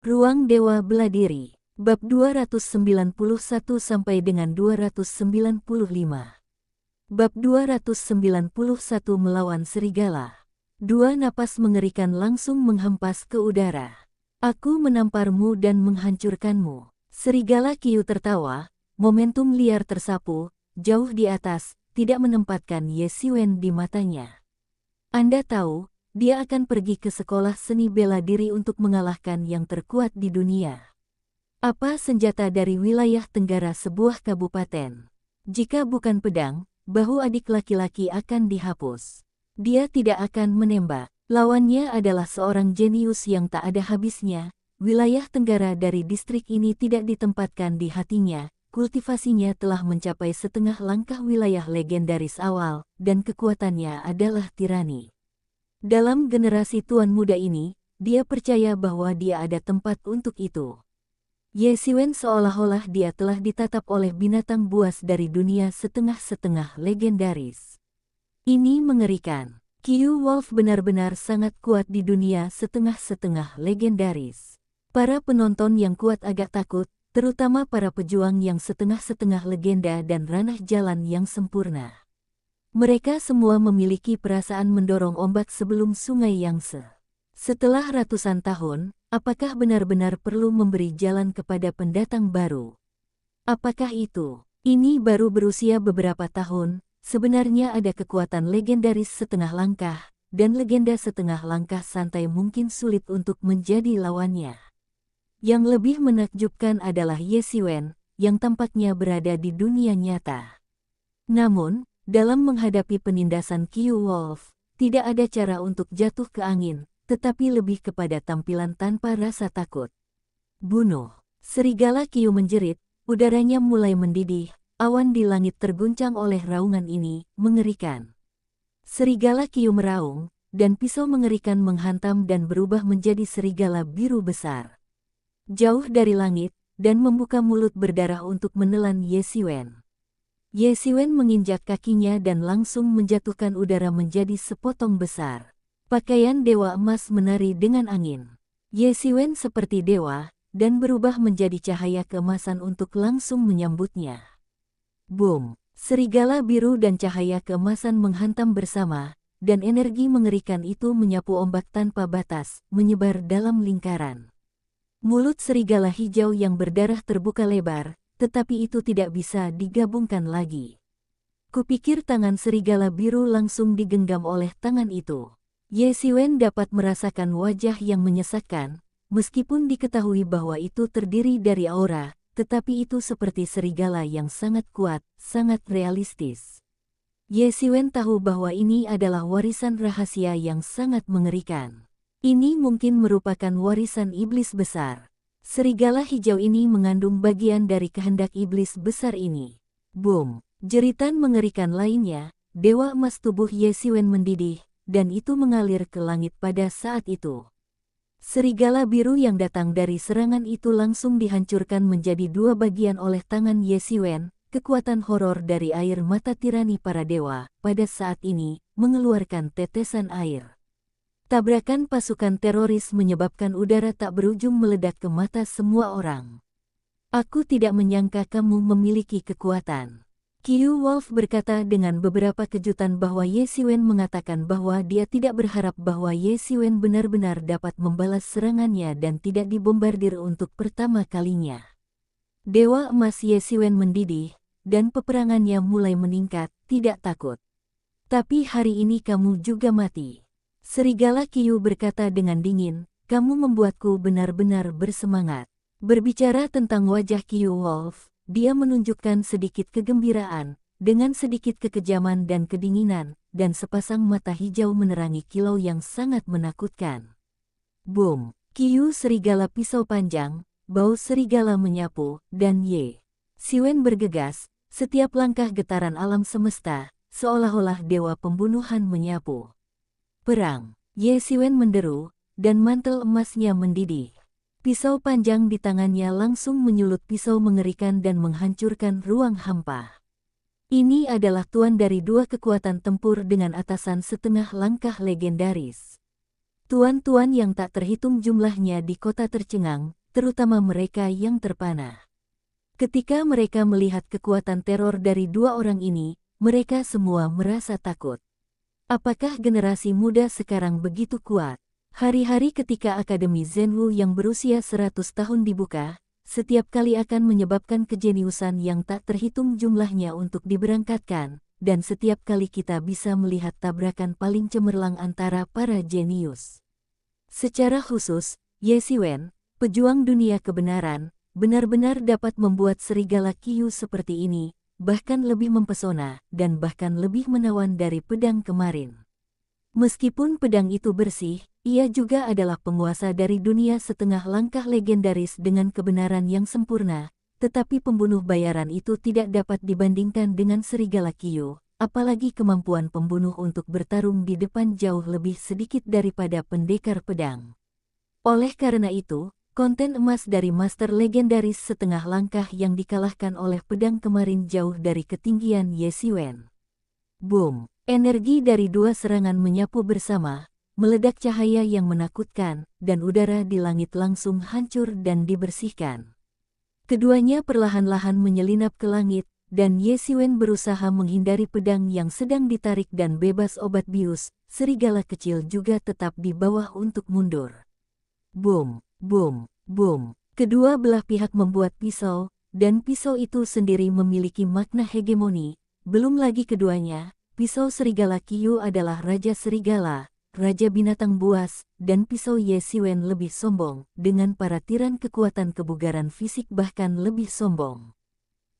Ruang Dewa Bela Diri. Bab 291 sampai dengan 295. Bab 291 melawan serigala. Dua napas mengerikan langsung menghempas ke udara. Aku menamparmu dan menghancurkanmu. Serigala Qiu tertawa, momentum liar tersapu, jauh di atas, tidak menempatkan Ye Xiwen di matanya. Anda tahu, dia akan pergi ke sekolah seni bela diri untuk mengalahkan yang terkuat di dunia. Apa senjata dari wilayah tenggara sebuah kabupaten? Jika bukan pedang, bahu adik laki-laki akan dihapus. Dia tidak akan menembak. Lawannya adalah seorang jenius yang tak ada habisnya. Wilayah tenggara dari distrik ini tidak ditempatkan di hatinya. Kultivasinya telah mencapai setengah langkah wilayah legendaris awal, dan kekuatannya adalah tirani. Dalam generasi tuan muda ini, dia percaya bahwa dia ada tempat untuk itu. Ye Xiwen seolah-olah dia telah ditatap oleh binatang buas dari dunia setengah-setengah legendaris. Ini mengerikan. Qiu Wolf benar-benar sangat kuat di dunia setengah-setengah legendaris. Para penonton yang kuat agak takut, terutama para pejuang yang setengah-setengah legenda dan ranah jalan yang sempurna. Mereka semua memiliki perasaan mendorong ombak sebelum sungai Yangtze. Setelah ratusan tahun, apakah benar-benar perlu memberi jalan kepada pendatang baru? Apakah itu? Ini baru berusia beberapa tahun, sebenarnya ada kekuatan legendaris setengah langkah, dan legenda setengah langkah santai mungkin sulit untuk menjadi lawannya. Yang lebih menakjubkan adalah Ye Xiwen, yang tampaknya berada di dunia nyata. Namun, dalam menghadapi penindasan Qiu Wolf, tidak ada cara untuk jatuh ke angin, tetapi lebih kepada tampilan tanpa rasa takut. Bunuh. Serigala Qiu menjerit, udaranya mulai mendidih, awan di langit terguncang oleh raungan ini, mengerikan. Serigala Qiu meraung, dan pisau mengerikan menghantam dan berubah menjadi serigala biru besar. Jauh dari langit, dan membuka mulut berdarah untuk menelan Ye Xiwen. Ye Xiwen menginjak kakinya dan langsung menjatuhkan udara menjadi sepotong besar. Pakaian Dewa Emas menari dengan angin. Ye Xiwen seperti dewa, dan berubah menjadi cahaya keemasan untuk langsung menyambutnya. Boom! Serigala biru dan cahaya keemasan menghantam bersama, dan energi mengerikan itu menyapu ombak tanpa batas, menyebar dalam lingkaran. Mulut serigala hijau yang berdarah terbuka lebar, tetapi itu tidak bisa digabungkan lagi. Kupikir tangan serigala biru langsung digenggam oleh tangan itu. Ye Xiwen dapat merasakan wajah yang menyesakkan, meskipun diketahui bahwa itu terdiri dari aura, tetapi itu seperti serigala yang sangat kuat, sangat realistis. Ye Xiwen tahu bahwa ini adalah warisan rahasia yang sangat mengerikan. Ini mungkin merupakan warisan iblis besar. Serigala hijau ini mengandung bagian dari kehendak iblis besar ini. Boom! Jeritan mengerikan lainnya, Dewa Emas tubuh Ye Xiwen mendidih, dan itu mengalir ke langit pada saat itu. Serigala biru yang datang dari serangan itu langsung dihancurkan menjadi dua bagian oleh tangan Ye Xiwen. Kekuatan horor dari air mata tirani para dewa, pada saat ini, mengeluarkan tetesan air. Tabrakan pasukan teroris menyebabkan udara tak berujung meledak ke mata semua orang. Aku tidak menyangka kamu memiliki kekuatan. Qiu Wolf berkata dengan beberapa kejutan bahwa Ye Xiwen mengatakan bahwa dia tidak berharap bahwa Ye Xiwen benar-benar dapat membalas serangannya dan tidak dibombardir untuk pertama kalinya. Dewa Emas Ye Xiwen mendidih, dan peperangannya mulai meningkat, tidak takut. Tapi hari ini kamu juga mati. Serigala Qiu berkata dengan dingin, kamu membuatku benar-benar bersemangat. Berbicara tentang wajah Qiu Wolf, dia menunjukkan sedikit kegembiraan, dengan sedikit kekejaman dan kedinginan, dan sepasang mata hijau menerangi kilau yang sangat menakutkan. Boom! Qiu serigala pisau panjang, bau serigala menyapu, dan Ye Xiwen bergegas, setiap langkah getaran alam semesta, seolah-olah dewa pembunuhan menyapu. Perang! Ye Xiwen menderu, dan mantel emasnya mendidih. Pisau panjang di tangannya langsung menyulut pisau mengerikan dan menghancurkan ruang hampa. Ini adalah tuan dari dua kekuatan tempur dengan atasan setengah langkah legendaris. Tuan-tuan yang tak terhitung jumlahnya di kota tercengang, terutama mereka yang terpana. Ketika mereka melihat kekuatan teror dari dua orang ini, mereka semua merasa takut. Apakah generasi muda sekarang begitu kuat? Hari-hari ketika Akademi Zhenwu yang berusia 100 tahun dibuka, setiap kali akan menyebabkan kejeniusan yang tak terhitung jumlahnya untuk diberangkatkan, dan setiap kali kita bisa melihat tabrakan paling cemerlang antara para jenius. Secara khusus, Ye Xiwen, pejuang dunia kebenaran, benar-benar dapat membuat serigala Qiyu seperti ini, bahkan lebih mempesona, dan bahkan lebih menawan dari pedang kemarin. Meskipun pedang itu bersih, ia juga adalah penguasa dari dunia setengah langkah legendaris dengan kebenaran yang sempurna, tetapi pembunuh bayaran itu tidak dapat dibandingkan dengan serigala Qiyu, apalagi kemampuan pembunuh untuk bertarung di depan jauh lebih sedikit daripada pendekar pedang. Oleh karena itu, konten emas dari master legendaris setengah langkah yang dikalahkan oleh pedang kemarin jauh dari ketinggian Ye Xiwen. Boom! Energi dari dua serangan menyapu bersama, meledak cahaya yang menakutkan, dan udara di langit langsung hancur dan dibersihkan. Keduanya perlahan-lahan menyelinap ke langit, dan Ye Xiwen berusaha menghindari pedang yang sedang ditarik dan bebas obat bius, serigala kecil juga tetap di bawah untuk mundur. Boom! Boom! Boom! Kedua belah pihak membuat pisau, dan pisau itu sendiri memiliki makna hegemoni, belum lagi keduanya. Pisau serigala Qiyu adalah Raja Serigala, Raja Binatang Buas, dan pisau Ye Xiwen lebih sombong, dengan paratiran kekuatan kebugaran fisik bahkan lebih sombong.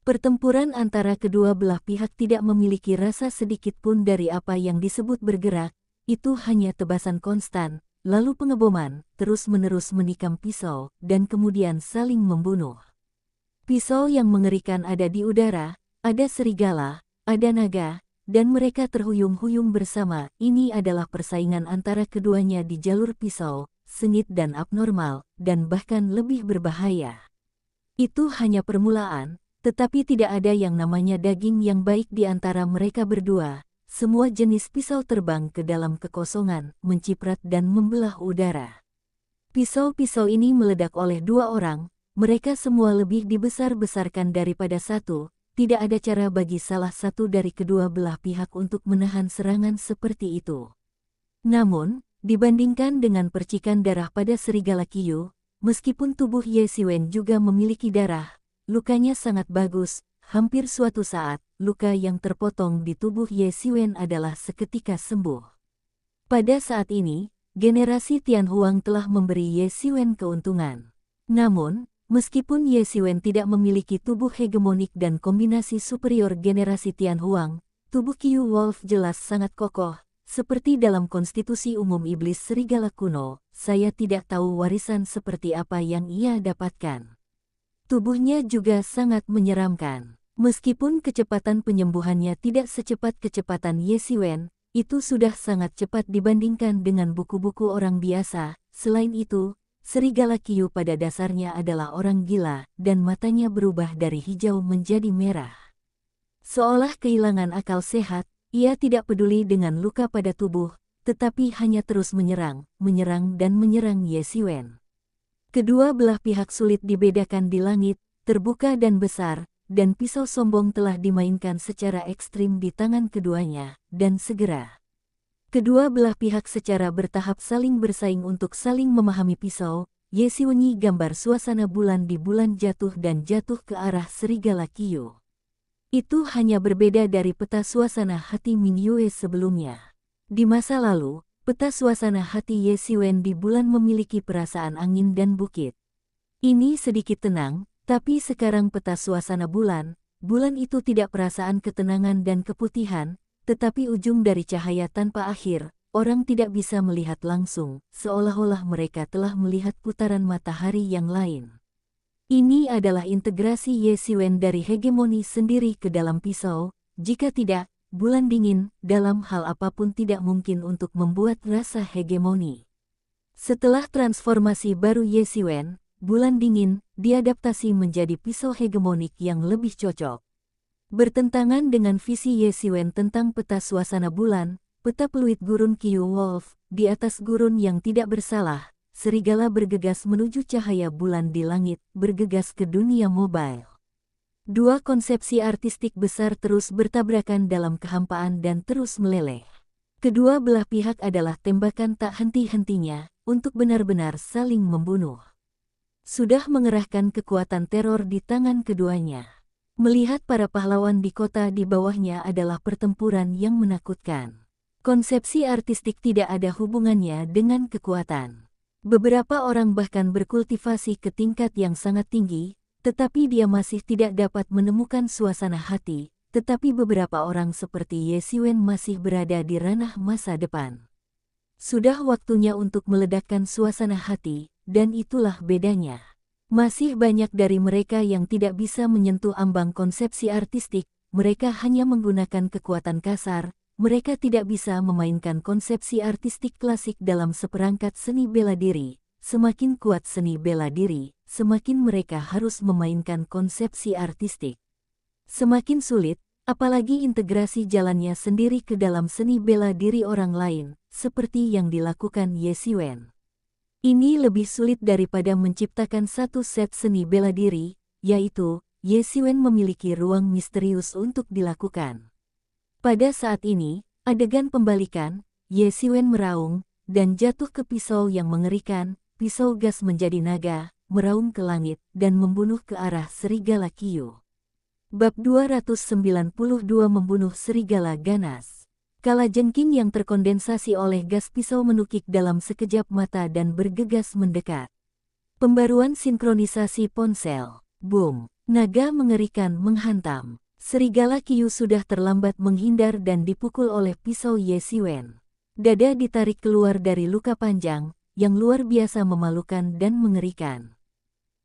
Pertempuran antara kedua belah pihak tidak memiliki rasa sedikit pun dari apa yang disebut bergerak, itu hanya tebasan konstan, lalu pengeboman, terus-menerus menikam pisau, dan kemudian saling membunuh. Pisau yang mengerikan ada di udara, ada serigala, ada naga, dan mereka terhuyung-huyung bersama. Ini adalah persaingan antara keduanya di jalur pisau, sengit dan abnormal, dan bahkan lebih berbahaya. Itu hanya permulaan, tetapi tidak ada yang namanya daging yang baik di antara mereka berdua. Semua jenis pisau terbang ke dalam kekosongan, menciprat dan membelah udara. Pisau-pisau ini meledak oleh dua orang, mereka semua lebih dibesar-besarkan daripada satu. Tidak ada cara bagi salah satu dari kedua belah pihak untuk menahan serangan seperti itu. Namun, dibandingkan dengan percikan darah pada serigala Qiyu, meskipun tubuh Ye Xiwen juga memiliki darah, lukanya sangat bagus. Hampir suatu saat, luka yang terpotong di tubuh Ye Xiwen adalah seketika sembuh. Pada saat ini, generasi Tianhuang telah memberi Ye Xiwen keuntungan. Namun, meskipun Ye Xiwen tidak memiliki tubuh hegemonik dan kombinasi superior generasi Tianhuang, tubuh Qiyu Wolf jelas sangat kokoh. Seperti dalam konstitusi umum iblis serigala kuno, saya tidak tahu warisan seperti apa yang ia dapatkan. Tubuhnya juga sangat menyeramkan. Meskipun kecepatan penyembuhannya tidak secepat kecepatan Ye Xiwen, itu sudah sangat cepat dibandingkan dengan buku-buku orang biasa. Selain itu, serigala Qiyu pada dasarnya adalah orang gila, dan matanya berubah dari hijau menjadi merah. Seolah kehilangan akal sehat, ia tidak peduli dengan luka pada tubuh, tetapi hanya terus menyerang dan menyerang Ye Xiwen. Kedua belah pihak sulit dibedakan di langit, terbuka dan besar, dan pisau sombong telah dimainkan secara ekstrim di tangan keduanya, dan segera. Kedua belah pihak secara bertahap saling bersaing untuk saling memahami pisau. Ye Xiwen gambar suasana bulan di bulan jatuh dan jatuh ke arah serigala Qiyu. Itu hanya berbeda dari peta suasana hati Ming Yue sebelumnya. Di masa lalu, peta suasana hati Ye Xiwen di bulan memiliki perasaan angin dan bukit. Ini sedikit tenang, tapi sekarang peta suasana bulan itu tidak perasaan ketenangan dan keputihan, tetapi ujung dari cahaya tanpa akhir. Orang tidak bisa melihat langsung, seolah-olah mereka telah melihat putaran matahari yang lain. Ini adalah integrasi Ye Xiwen dari hegemoni sendiri ke dalam pisau. Jika tidak, bulan dingin, dalam hal apapun tidak mungkin untuk membuat rasa hegemoni. Setelah transformasi baru Ye Xiwen, bulan dingin diadaptasi menjadi pisau hegemonik yang lebih cocok. Bertentangan dengan visi Ye Xiwen tentang peta suasana bulan, peta peluit gurun Qiyu Wolf, di atas gurun yang tidak bersalah, serigala bergegas menuju cahaya bulan di langit, bergegas ke dunia mobile. Dua konsepsi artistik besar terus bertabrakan dalam kehampaan dan terus meleleh. Kedua belah pihak adalah tembakan tak henti-hentinya untuk benar-benar saling membunuh. Sudah mengerahkan kekuatan teror di tangan keduanya. Melihat para pahlawan di kota di bawahnya adalah pertempuran yang menakutkan. Konsepsi artistik tidak ada hubungannya dengan kekuatan. Beberapa orang bahkan berkultivasi ke tingkat yang sangat tinggi, tetapi dia masih tidak dapat menemukan suasana hati, tetapi beberapa orang seperti Ye Xiwen masih berada di ranah masa depan. Sudah waktunya untuk meledakkan suasana hati, dan itulah bedanya. Masih banyak dari mereka yang tidak bisa menyentuh ambang konsepsi artistik, mereka hanya menggunakan kekuatan kasar, mereka tidak bisa memainkan konsepsi artistik klasik dalam seperangkat seni bela diri. Semakin kuat seni bela diri, semakin mereka harus memainkan konsepsi artistik. Semakin sulit, apalagi integrasi jalannya sendiri ke dalam seni bela diri orang lain, seperti yang dilakukan Ye Xiwen. Ini lebih sulit daripada menciptakan satu set seni bela diri, yaitu, Ye Xiwen memiliki ruang misterius untuk dilakukan. Pada saat ini, adegan pembalikan, Ye Xiwen meraung, dan jatuh ke pisau yang mengerikan. Pisau gas menjadi naga, meraung ke langit, dan membunuh ke arah serigala Qiu. Bab 292 membunuh serigala ganas. Kalajengking yang terkondensasi oleh gas pisau menukik dalam sekejap mata dan bergegas mendekat. Pembaruan sinkronisasi ponsel. Boom. Naga mengerikan menghantam. Serigala Qiu sudah terlambat menghindar dan dipukul oleh pisau Ye Xiwen. Dada ditarik keluar dari luka panjang, yang luar biasa memalukan dan mengerikan.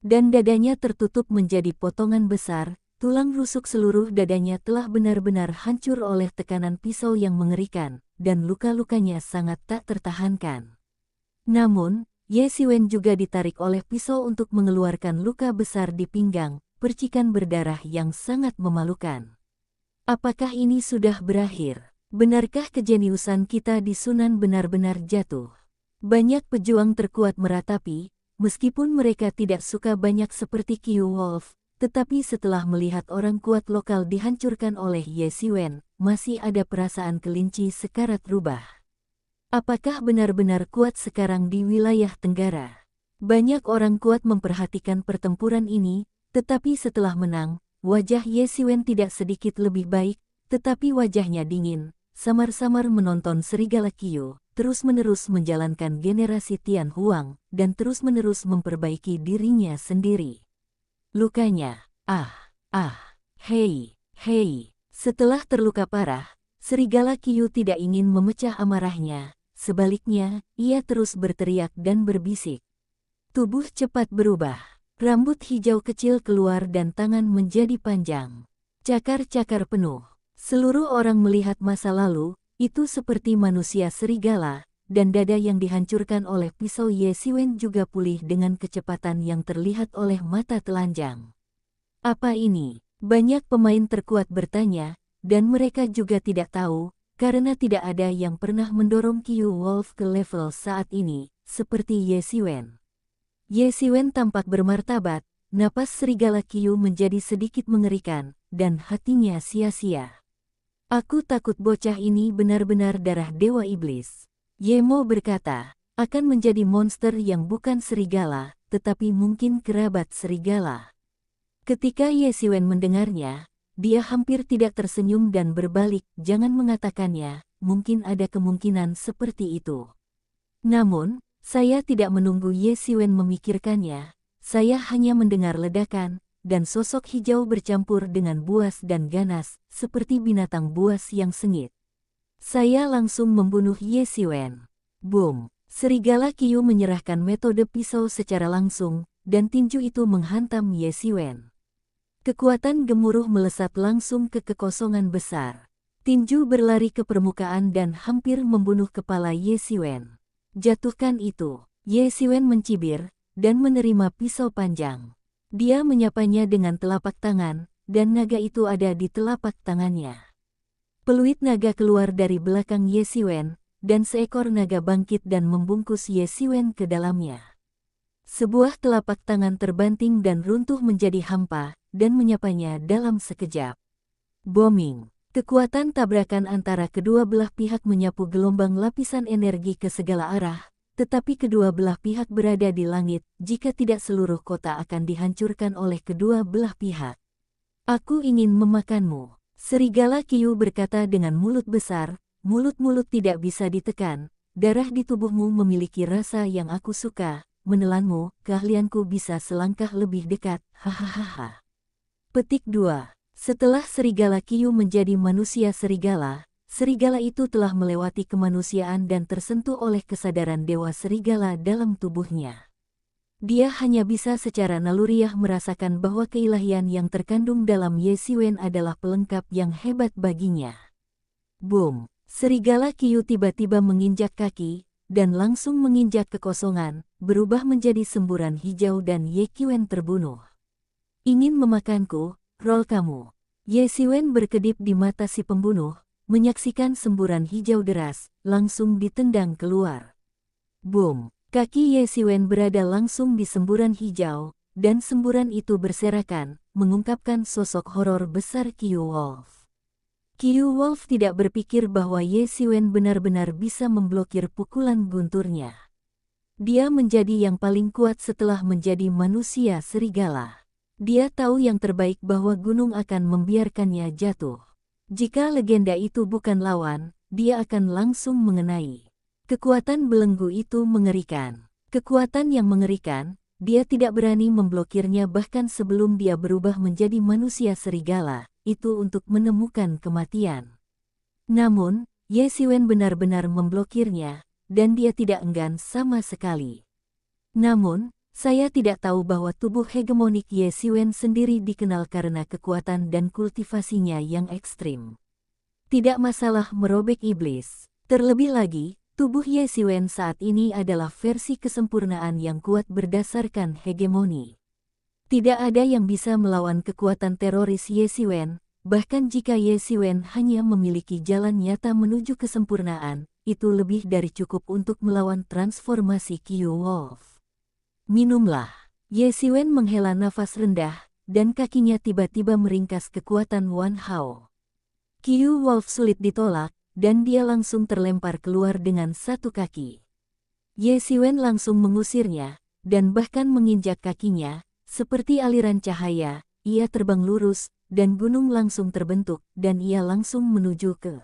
Dan dadanya tertutup menjadi potongan besar, tulang rusuk seluruh dadanya telah benar-benar hancur oleh tekanan pisau yang mengerikan, dan luka-lukanya sangat tak tertahankan. Namun, Ye Xiwen juga ditarik oleh pisau untuk mengeluarkan luka besar di pinggang, percikan berdarah yang sangat memalukan. Apakah ini sudah berakhir? Benarkah kejeniusan kita di Sunan benar-benar jatuh? Banyak pejuang terkuat meratapi, meskipun mereka tidak suka banyak seperti Qiu Wolf, tetapi setelah melihat orang kuat lokal dihancurkan oleh Ye Xiwen, masih ada perasaan kelinci sekarat rubah. Apakah benar-benar kuat sekarang di wilayah Tenggara? Banyak orang kuat memperhatikan pertempuran ini, tetapi setelah menang, wajah Ye Xiwen tidak sedikit lebih baik, tetapi wajahnya dingin, samar-samar menonton serigala Qiu. Terus-menerus menjalankan generasi Tian Huang, dan terus-menerus memperbaiki dirinya sendiri. Lukanya, hei. Setelah terluka parah, serigala Qiu tidak ingin memecah amarahnya, sebaliknya, ia terus berteriak dan berbisik. Tubuh cepat berubah, rambut hijau kecil keluar dan tangan menjadi panjang. Cakar-cakar penuh, seluruh orang melihat masa lalu, itu seperti manusia serigala, dan dada yang dihancurkan oleh pisau Ye Xiwen juga pulih dengan kecepatan yang terlihat oleh mata telanjang. Apa ini? Banyak pemain terkuat bertanya, dan mereka juga tidak tahu, karena tidak ada yang pernah mendorong Qiu Wolf ke level saat ini, seperti Ye Xiwen. Ye Xiwen tampak bermartabat, napas serigala Qiu menjadi sedikit mengerikan, dan hatinya sia-sia. Aku takut bocah ini benar-benar darah dewa iblis. Ye Mo berkata, akan menjadi monster yang bukan serigala, tetapi mungkin kerabat serigala. Ketika Ye Xiwen mendengarnya, dia hampir tidak tersenyum dan berbalik, jangan mengatakannya, mungkin ada kemungkinan seperti itu. Namun, saya tidak menunggu Ye Xiwen memikirkannya, saya hanya mendengar ledakan, dan sosok hijau bercampur dengan buas dan ganas, seperti binatang buas yang sengit. Saya langsung membunuh Ye Xiwen. Boom! Serigala Qiu menyerahkan metode pisau secara langsung, dan tinju itu menghantam Ye Xiwen. Kekuatan gemuruh melesat langsung ke kekosongan besar. Tinju berlari ke permukaan dan hampir membunuh kepala Ye Xiwen. Jatuhkan itu. Ye Xiwen mencibir, dan menerima pisau panjang. Dia menyapanya dengan telapak tangan, dan naga itu ada di telapak tangannya. Peluit naga keluar dari belakang Ye Xiwen, dan seekor naga bangkit dan membungkus Ye Xiwen ke dalamnya. Sebuah telapak tangan terbanting dan runtuh menjadi hampa, dan menyapanya dalam sekejap. Booming. Kekuatan tabrakan antara kedua belah pihak menyapu gelombang lapisan energi ke segala arah, tetapi kedua belah pihak berada di langit, jika tidak seluruh kota akan dihancurkan oleh kedua belah pihak. Aku ingin memakanmu. Serigala Qiu berkata dengan mulut besar, mulut-mulut tidak bisa ditekan, darah di tubuhmu memiliki rasa yang aku suka. Menelanmu, keahlianku bisa selangkah lebih dekat, hahaha. Petik 2. Setelah serigala Qiu menjadi manusia serigala, serigala itu telah melewati kemanusiaan dan tersentuh oleh kesadaran dewa serigala dalam tubuhnya. Dia hanya bisa secara naluriah merasakan bahwa keilahian yang terkandung dalam Ye Xiwen adalah pelengkap yang hebat baginya. Boom! Serigala Qiu tiba-tiba menginjak kaki, dan langsung menginjak kekosongan, berubah menjadi semburan hijau dan Ye Xiwen terbunuh. Ingin memakanku, roll kamu. Ye Xiwen berkedip di mata si pembunuh, menyaksikan semburan hijau deras, langsung ditendang keluar. Boom! Kaki Ye Xiwen berada langsung di semburan hijau, dan semburan itu berserakan, mengungkapkan sosok horor besar Qiu Wolf. Qiu Wolf tidak berpikir bahwa Ye Xiwen benar-benar bisa memblokir pukulan gunturnya. Dia menjadi yang paling kuat setelah menjadi manusia serigala. Dia tahu yang terbaik bahwa gunung akan membiarkannya jatuh. Jika legenda itu bukan lawan, dia akan langsung mengenai. Kekuatan belenggu itu mengerikan. Kekuatan yang mengerikan, dia tidak berani memblokirnya bahkan sebelum dia berubah menjadi manusia serigala. Itu untuk menemukan kematian. Namun, Ye Xiwen benar-benar memblokirnya, dan dia tidak enggan sama sekali. Namun, saya tidak tahu bahwa tubuh hegemonik Ye Xiwen sendiri dikenal karena kekuatan dan kultivasinya yang ekstrim. Tidak masalah merobek iblis. Terlebih lagi, tubuh Ye Xiwen saat ini adalah versi kesempurnaan yang kuat berdasarkan hegemoni. Tidak ada yang bisa melawan kekuatan teroris Ye Xiwen, bahkan jika Ye Xiwen hanya memiliki jalan nyata menuju kesempurnaan, itu lebih dari cukup untuk melawan transformasi Qiu Wolf. Minumlah. Ye Xiwen menghela nafas rendah, dan kakinya tiba-tiba meringkas kekuatan Wan Hao. Qiu Wolf sulit ditolak, dan dia langsung terlempar keluar dengan satu kaki. Ye Xiwen langsung mengusirnya, dan bahkan menginjak kakinya. Seperti aliran cahaya, ia terbang lurus, dan gunung langsung terbentuk, dan ia langsung menuju ke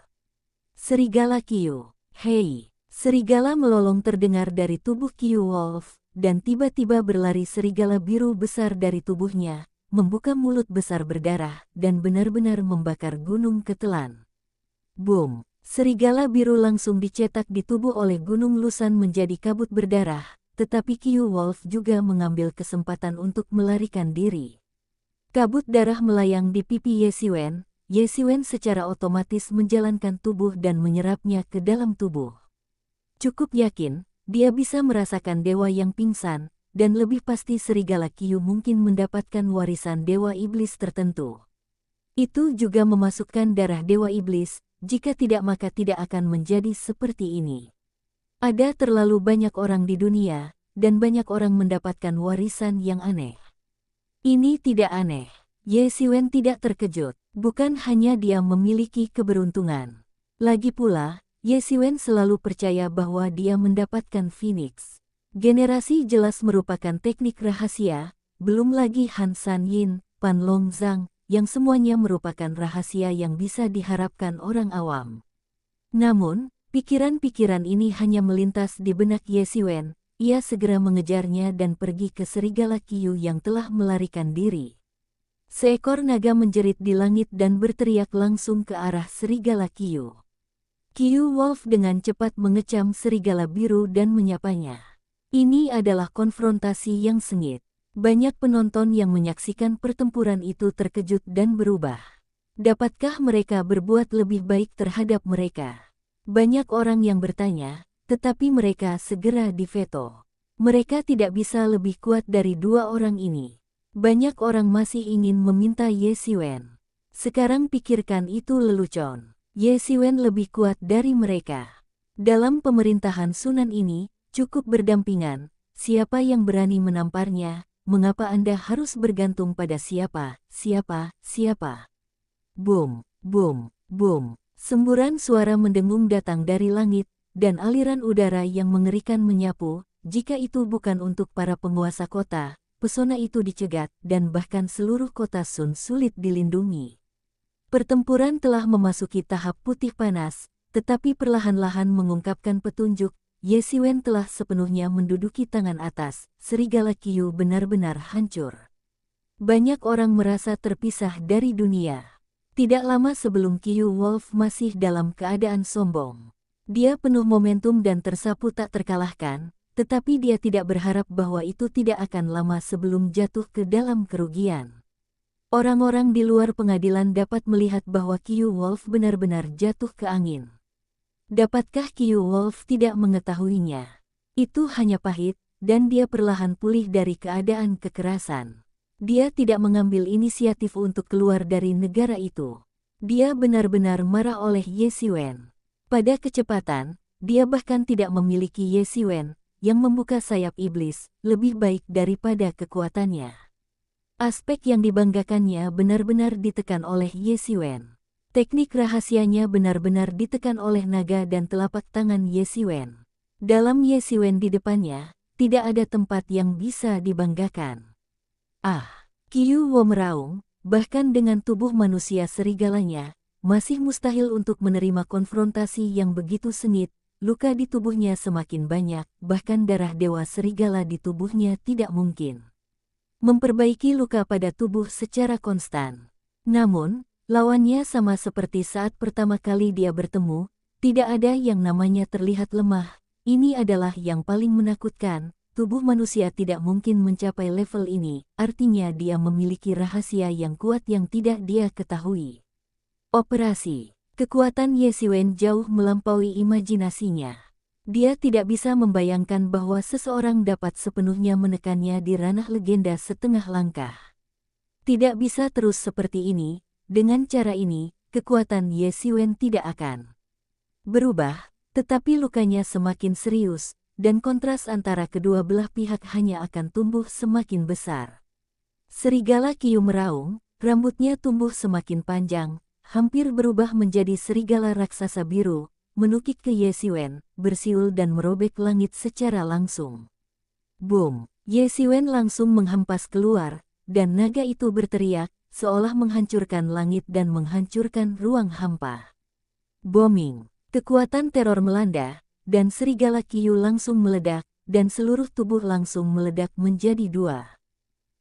serigala Qiu. Hei! Serigala melolong terdengar dari tubuh Qiu Wolf, dan tiba-tiba berlari serigala biru besar dari tubuhnya, membuka mulut besar berdarah, dan benar-benar membakar gunung ketelan. Boom! Serigala biru langsung dicetak di tubuh oleh gunung Lusan menjadi kabut berdarah. Tetapi Qiu Wolf juga mengambil kesempatan untuk melarikan diri. Kabut darah melayang di pipi Ye Xiwen. Ye Xiwen secara otomatis menjalankan tubuh dan menyerapnya ke dalam tubuh. Cukup yakin, dia bisa merasakan dewa yang pingsan, dan lebih pasti serigala Qiu mungkin mendapatkan warisan dewa iblis tertentu. Itu juga memasukkan darah dewa iblis, jika tidak maka tidak akan menjadi seperti ini. Ada terlalu banyak orang di dunia, dan banyak orang mendapatkan warisan yang aneh. Ini tidak aneh. Ye Xiwen tidak terkejut. Bukan hanya dia memiliki keberuntungan. Lagi pula, Ye Xiwen selalu percaya bahwa dia mendapatkan Phoenix. Generasi jelas merupakan teknik rahasia, belum lagi Han San Yin, Pan Long Zhang, yang semuanya merupakan rahasia yang bisa diharapkan orang awam. Namun, pikiran-pikiran ini hanya melintas di benak Ye Xiwen. Ia segera mengejarnya dan pergi ke serigala Qiu yang telah melarikan diri. Seekor naga menjerit di langit dan berteriak langsung ke arah serigala Qiu. Qiu Wolf dengan cepat mengecam serigala biru dan menyapanya. Ini adalah konfrontasi yang sengit. Banyak penonton yang menyaksikan pertempuran itu terkejut dan berubah. Dapatkah mereka berbuat lebih baik terhadap mereka? Banyak orang yang bertanya, tetapi mereka segera diveto. Mereka tidak bisa lebih kuat dari dua orang ini. Banyak orang masih ingin meminta Ye Xiwen. Sekarang pikirkan itu lelucon. Ye Xiwen lebih kuat dari mereka. Dalam pemerintahan Sunan ini, cukup berdampingan. Siapa yang berani menamparnya? Mengapa Anda harus bergantung pada siapa? Boom, boom, boom. Semburan suara mendengung datang dari langit, dan aliran udara yang mengerikan menyapu. Jika itu bukan untuk para penguasa kota, pesona itu dicegat, dan bahkan seluruh kota Sun sulit dilindungi. Pertempuran telah memasuki tahap putih panas, tetapi perlahan-lahan mengungkapkan petunjuk. Ye Siwen telah sepenuhnya menduduki tangan atas. Serigala Qiu benar-benar hancur. Banyak orang merasa terpisah dari dunia. Tidak lama sebelum Qiu Wolf masih dalam keadaan sombong. Dia penuh momentum dan tersapu tak terkalahkan, tetapi dia tidak berharap bahwa itu tidak akan lama sebelum jatuh ke dalam kerugian. Orang-orang di luar pengadilan dapat melihat bahwa Qiu Wolf benar-benar jatuh ke angin. Dapatkah Qiu Wolf tidak mengetahuinya? Itu hanya pahit, dan dia perlahan pulih dari keadaan kekerasan. Dia tidak mengambil inisiatif untuk keluar dari negara itu. Dia benar-benar marah oleh Ye Siwen. Pada kecepatan, dia bahkan tidak memiliki Ye Siwen, yang membuka sayap iblis, lebih baik daripada kekuatannya. Aspek yang dibanggakannya benar-benar ditekan oleh Ye Siwen. Teknik rahasianya benar-benar ditekan oleh naga dan telapak tangan Ye Siwen. Dalam Ye Siwen di depannya, tidak ada tempat yang bisa dibanggakan. Qiu Wo meraung, bahkan dengan tubuh manusia serigalanya, masih mustahil untuk menerima konfrontasi yang begitu sengit. Luka di tubuhnya semakin banyak, bahkan darah dewa serigala di tubuhnya tidak mungkin memperbaiki luka pada tubuh secara konstan. Namun, lawannya sama seperti saat pertama kali dia bertemu, tidak ada yang namanya terlihat lemah. Ini adalah yang paling menakutkan, tubuh manusia tidak mungkin mencapai level ini, artinya dia memiliki rahasia yang kuat yang tidak dia ketahui. Operasi. Kekuatan Ye Siwen jauh melampaui imajinasinya. Dia tidak bisa membayangkan bahwa seseorang dapat sepenuhnya menekannya di ranah legenda setengah langkah. Tidak bisa terus seperti ini. Dengan cara ini, kekuatan Ye Siwen tidak akan berubah, tetapi lukanya semakin serius, dan kontras antara kedua belah pihak hanya akan tumbuh semakin besar. Serigala Qiu meraung, rambutnya tumbuh semakin panjang, hampir berubah menjadi serigala raksasa biru, menukik ke Ye Siwen, bersiul dan merobek langit secara langsung. Boom! Ye Siwen langsung menghempas keluar, dan naga itu berteriak, seolah menghancurkan langit dan menghancurkan ruang hampa. Booming! Kekuatan teror melanda, dan serigala Qiu langsung meledak, dan seluruh tubuh langsung meledak menjadi dua.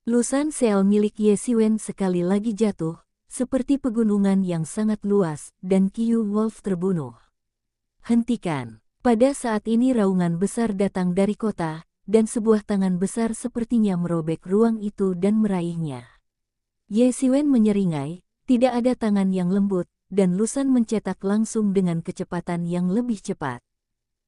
Lusan sel milik Ye Siwen sekali lagi jatuh, seperti pegunungan yang sangat luas, dan Qiu Wolf terbunuh. Hentikan! Pada saat ini raungan besar datang dari kota, dan sebuah tangan besar sepertinya merobek ruang itu dan meraihnya. Ye Siwen menyeringai, tidak ada tangan yang lembut, dan Lusan mencetak langsung dengan kecepatan yang lebih cepat.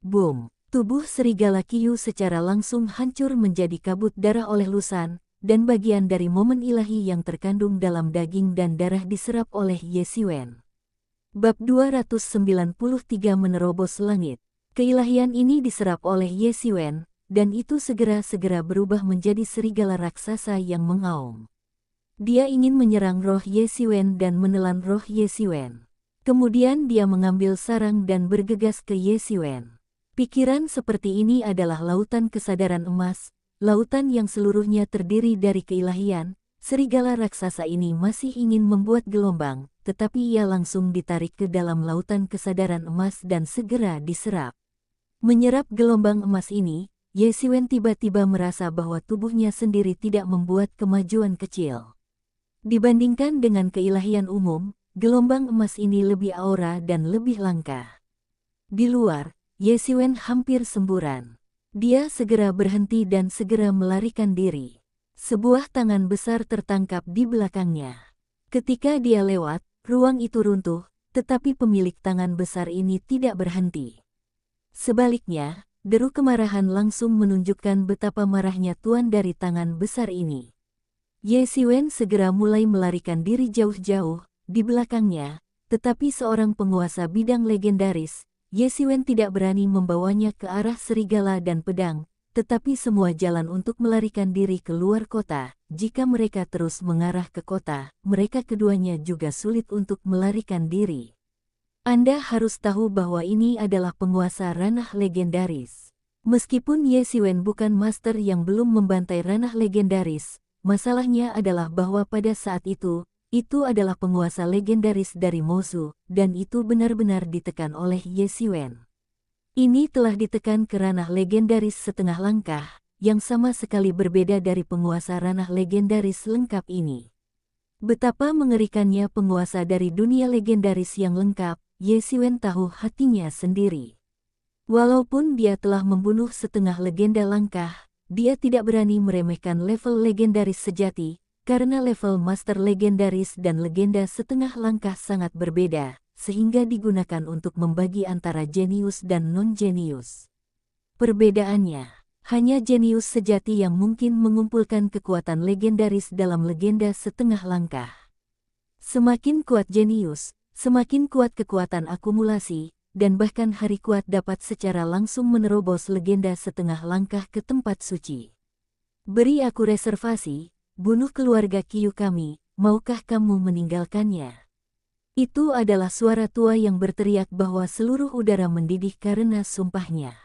Boom! Tubuh serigala Qiu secara langsung hancur menjadi kabut darah oleh Lusan, dan bagian dari momen ilahi yang terkandung dalam daging dan darah diserap oleh Ye Siwen. Bab 293 menerobos langit. Keilahian ini diserap oleh Ye Siwen, dan itu segera berubah menjadi serigala raksasa yang mengaum. Dia ingin menyerang roh Ye Siwen dan menelan roh Ye Siwen. Kemudian dia mengambil sarang dan bergegas ke Ye Siwen. Pikiran seperti ini adalah lautan kesadaran emas, lautan yang seluruhnya terdiri dari keilahian. Serigala raksasa ini masih ingin membuat gelombang, tetapi ia langsung ditarik ke dalam lautan kesadaran emas dan segera diserap. Menyerap gelombang emas ini, Ye Siwen tiba-tiba merasa bahwa tubuhnya sendiri tidak membuat kemajuan kecil. Dibandingkan dengan keilahian umum, gelombang emas ini lebih aura dan lebih langka. Di luar, Ye Siwen hampir semburan. Dia segera berhenti dan segera melarikan diri. Sebuah tangan besar tertangkap di belakangnya. Ketika dia lewat, ruang itu runtuh, tetapi pemilik tangan besar ini tidak berhenti. Sebaliknya, deru kemarahan langsung menunjukkan betapa marahnya tuan dari tangan besar ini. Ye Siwen segera mulai melarikan diri jauh-jauh di belakangnya, tetapi seorang penguasa bidang legendaris, Ye Xiwen tidak berani membawanya ke arah serigala dan pedang, tetapi semua jalan untuk melarikan diri keluar kota. Jika mereka terus mengarah ke kota, mereka keduanya juga sulit untuk melarikan diri. Anda harus tahu bahwa ini adalah penguasa ranah legendaris. Meskipun Ye Xiwen bukan master yang belum membantai ranah legendaris, masalahnya adalah bahwa pada saat itu adalah penguasa legendaris dari Mozu, dan itu benar-benar ditekan oleh Ye Xiwen. Ini telah ditekan ke ranah legendaris setengah langkah, yang sama sekali berbeda dari penguasa ranah legendaris lengkap ini. Betapa mengerikannya penguasa dari dunia legendaris yang lengkap, Ye Xiwen tahu hatinya sendiri. Walaupun dia telah membunuh setengah legenda langkah, dia tidak berani meremehkan level legendaris sejati, karena level master legendaris dan legenda setengah langkah sangat berbeda, sehingga digunakan untuk membagi antara jenius dan non-jenius. Perbedaannya, hanya jenius sejati yang mungkin mengumpulkan kekuatan legendaris dalam legenda setengah langkah. Semakin kuat jenius, semakin kuat kekuatan akumulasi, dan bahkan hari kuat dapat secara langsung menerobos legenda setengah langkah ke tempat suci. Beri aku reservasi, bunuh keluarga Qiyu kami, maukah kamu meninggalkannya? Itu adalah suara tua yang berteriak bahwa seluruh udara mendidih karena sumpahnya.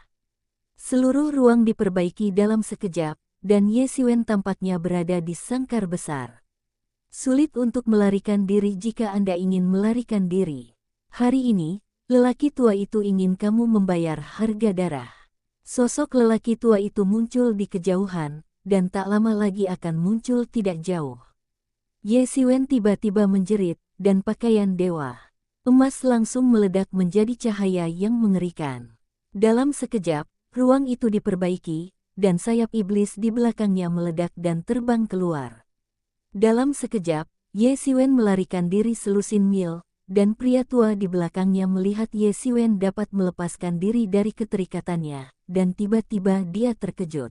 Seluruh ruang diperbaiki dalam sekejap, dan Ye Xiwen tampaknya berada di sangkar besar. Sulit untuk melarikan diri jika Anda ingin melarikan diri. Hari ini, lelaki tua itu ingin kamu membayar harga darah. Sosok lelaki tua itu muncul di kejauhan, dan tak lama lagi akan muncul tidak jauh. Ye Xiwen tiba-tiba menjerit, dan pakaian dewa emas langsung meledak menjadi cahaya yang mengerikan. Dalam sekejap, ruang itu diperbaiki, dan sayap iblis di belakangnya meledak dan terbang keluar. Dalam sekejap, Ye Xiwen melarikan diri selusin mil, dan pria tua di belakangnya melihat Ye Xiwen dapat melepaskan diri dari keterikatannya, dan tiba-tiba dia terkejut.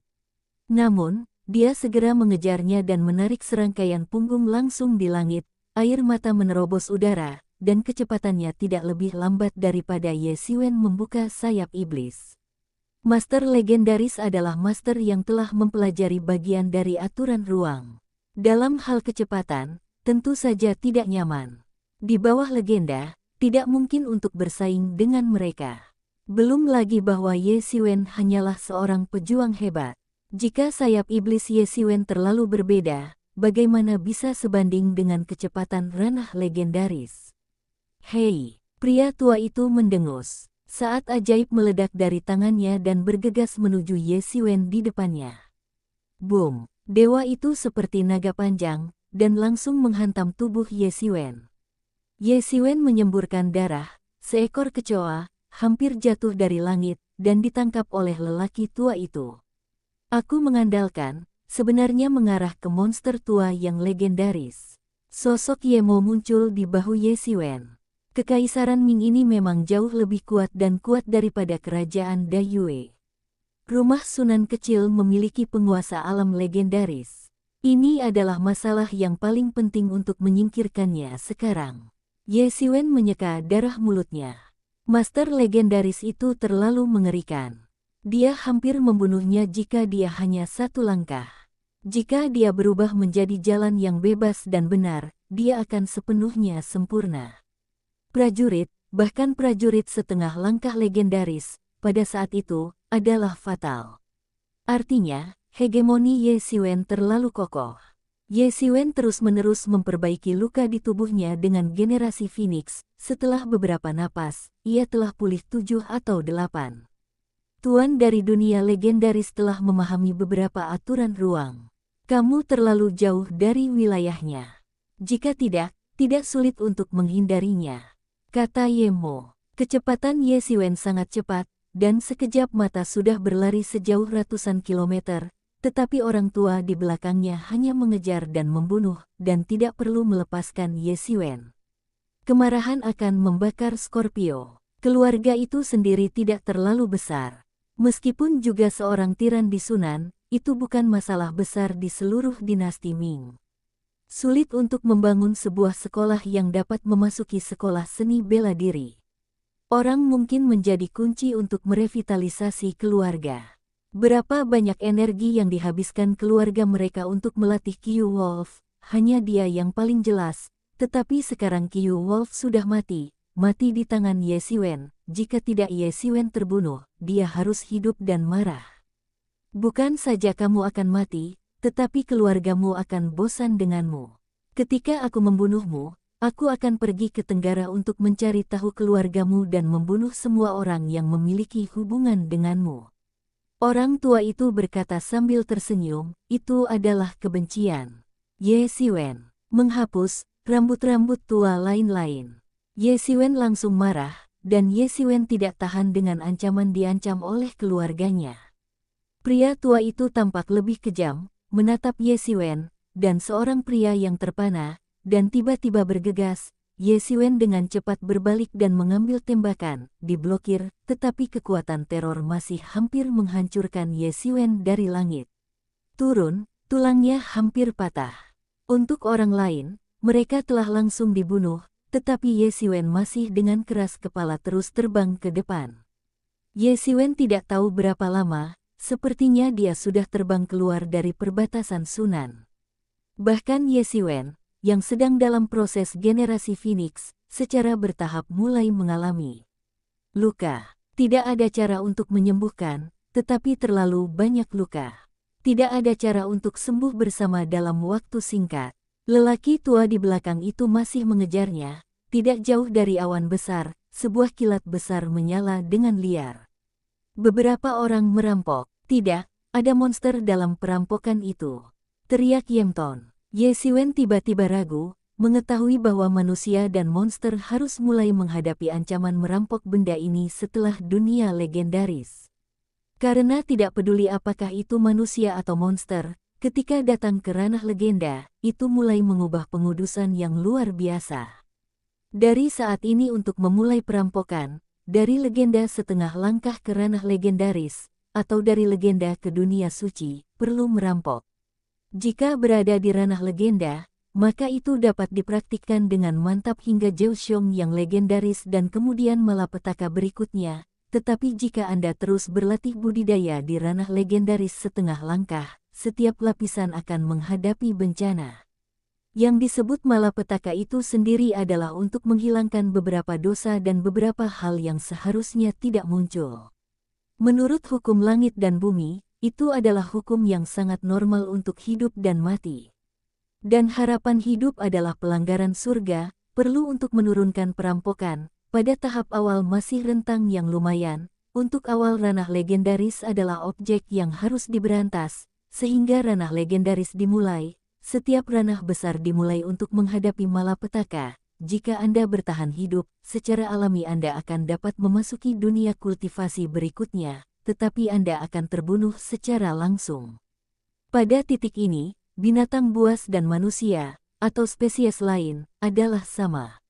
Namun, dia segera mengejarnya dan menarik serangkaian punggung langsung di langit, air mata menerobos udara, dan kecepatannya tidak lebih lambat daripada Ye Xiwen membuka sayap iblis. Master legendaris adalah master yang telah mempelajari bagian dari aturan ruang. Dalam hal kecepatan, tentu saja tidak nyaman. Di bawah legenda, tidak mungkin untuk bersaing dengan mereka. Belum lagi bahwa Ye Xiwen hanyalah seorang pejuang hebat. Jika sayap iblis Ye Xiwen terlalu berbeda, bagaimana bisa sebanding dengan kecepatan ranah legendaris? Hei, pria tua itu mendengus. Saat ajaib meledak dari tangannya dan bergegas menuju Ye Xiwen di depannya. Boom, dewa itu seperti naga panjang, dan langsung menghantam tubuh Ye Xiwen. Ye Xiwen menyemburkan darah, seekor kecoa, hampir jatuh dari langit, dan ditangkap oleh lelaki tua itu. Aku mengandalkan, sebenarnya mengarah ke monster tua yang legendaris. Sosok Yemo muncul di bahu Ye Xiwen. Kekaisaran Ming ini memang jauh lebih kuat dan kuat daripada kerajaan Dayue. Rumah Sunan kecil memiliki penguasa alam legendaris. Ini adalah masalah yang paling penting untuk menyingkirkannya sekarang. Ye Xiwen menyeka darah mulutnya. Master legendaris itu terlalu mengerikan. Dia hampir membunuhnya jika dia hanya satu langkah. Jika dia berubah menjadi jalan yang bebas dan benar, dia akan sepenuhnya sempurna. Prajurit, bahkan prajurit setengah langkah legendaris, pada saat itu, adalah fatal. Artinya, hegemoni Ye Xiwen terlalu kokoh. Ye Xiwen terus-menerus memperbaiki luka di tubuhnya dengan generasi Phoenix. Setelah beberapa napas, ia telah pulih 7 atau 8. Tuan dari dunia legendaris telah memahami beberapa aturan ruang. Kamu terlalu jauh dari wilayahnya. Jika tidak sulit untuk menghindarinya, kata Yemo. Kecepatan Ye Xiwen sangat cepat, dan sekejap mata sudah berlari sejauh ratusan kilometer, tetapi orang tua di belakangnya hanya mengejar dan membunuh, dan tidak perlu melepaskan Ye Xiwen. Kemarahan akan membakar Scorpio. Keluarga itu sendiri tidak terlalu besar. Meskipun juga seorang tiran di Sunan, itu bukan masalah besar di seluruh dinasti Ming. Sulit untuk membangun sebuah sekolah yang dapat memasuki sekolah seni bela diri. Orang mungkin menjadi kunci untuk merevitalisasi keluarga. Berapa banyak energi yang dihabiskan keluarga mereka untuk melatih Kyu Wolf, hanya dia yang paling jelas, tetapi sekarang Kyu Wolf sudah mati di tangan Ye Xiwen. Jika tidak Ye Xiwen terbunuh, dia harus hidup dan marah. Bukan saja kamu akan mati, tetapi keluargamu akan bosan denganmu. Ketika aku membunuhmu, aku akan pergi ke Tenggara untuk mencari tahu keluargamu dan membunuh semua orang yang memiliki hubungan denganmu. Orang tua itu berkata sambil tersenyum, itu adalah kebencian. Ye Xiwen menghapus rambut-rambut tua lain-lain. Ye Xiwen langsung marah, dan Ye Xiwen tidak tahan dengan ancaman diancam oleh keluarganya. Pria tua itu tampak lebih kejam, menatap Ye Xiwen, dan seorang pria yang terpana, dan tiba-tiba bergegas. Ye Xiwen dengan cepat berbalik dan mengambil tembakan, diblokir, tetapi kekuatan teror masih hampir menghancurkan Ye Xiwen dari langit. Turun, tulangnya hampir patah. Untuk orang lain, mereka telah langsung dibunuh, tetapi Ye Xiwen masih dengan keras kepala terus terbang ke depan. Ye Xiwen tidak tahu berapa lama, sepertinya dia sudah terbang keluar dari perbatasan Sunan. Bahkan Ye Xiwen, yang sedang dalam proses generasi Phoenix, secara bertahap mulai mengalami luka. Tidak ada cara untuk menyembuhkan, tetapi terlalu banyak luka. Tidak ada cara untuk sembuh bersama dalam waktu singkat. Lelaki tua di belakang itu masih mengejarnya, tidak jauh dari awan besar, sebuah kilat besar menyala dengan liar. Beberapa orang merampok. Tidak, ada monster dalam perampokan itu. Teriak Yemton. Ye Xiwen tiba-tiba ragu, mengetahui bahwa manusia dan monster harus mulai menghadapi ancaman merampok benda ini setelah dunia legendaris. Karena tidak peduli apakah itu manusia atau monster, ketika datang ke ranah legenda, itu mulai mengubah pengudusan yang luar biasa. Dari saat ini untuk memulai perampokan, dari legenda setengah langkah ke ranah legendaris, atau dari legenda ke dunia suci, perlu merampok. Jika berada di ranah legenda, maka itu dapat dipraktikkan dengan mantap hingga Zhou yang legendaris dan kemudian malapetaka berikutnya. Tetapi jika Anda terus berlatih budidaya di ranah legendaris setengah langkah, setiap lapisan akan menghadapi bencana. Yang disebut malapetaka itu sendiri adalah untuk menghilangkan beberapa dosa dan beberapa hal yang seharusnya tidak muncul. Menurut hukum langit dan bumi, itu adalah hukum yang sangat normal untuk hidup dan mati. Dan harapan hidup adalah pelanggaran surga, perlu untuk menurunkan perampokan, pada tahap awal masih rentang yang lumayan, untuk awal ranah legendaris adalah objek yang harus diberantas, sehingga ranah legendaris dimulai, setiap ranah besar dimulai untuk menghadapi malapetaka. Jika Anda bertahan hidup, secara alami Anda akan dapat memasuki dunia kultivasi berikutnya, tetapi Anda akan terbunuh secara langsung. Pada titik ini, binatang buas dan manusia, atau spesies lain, adalah sama.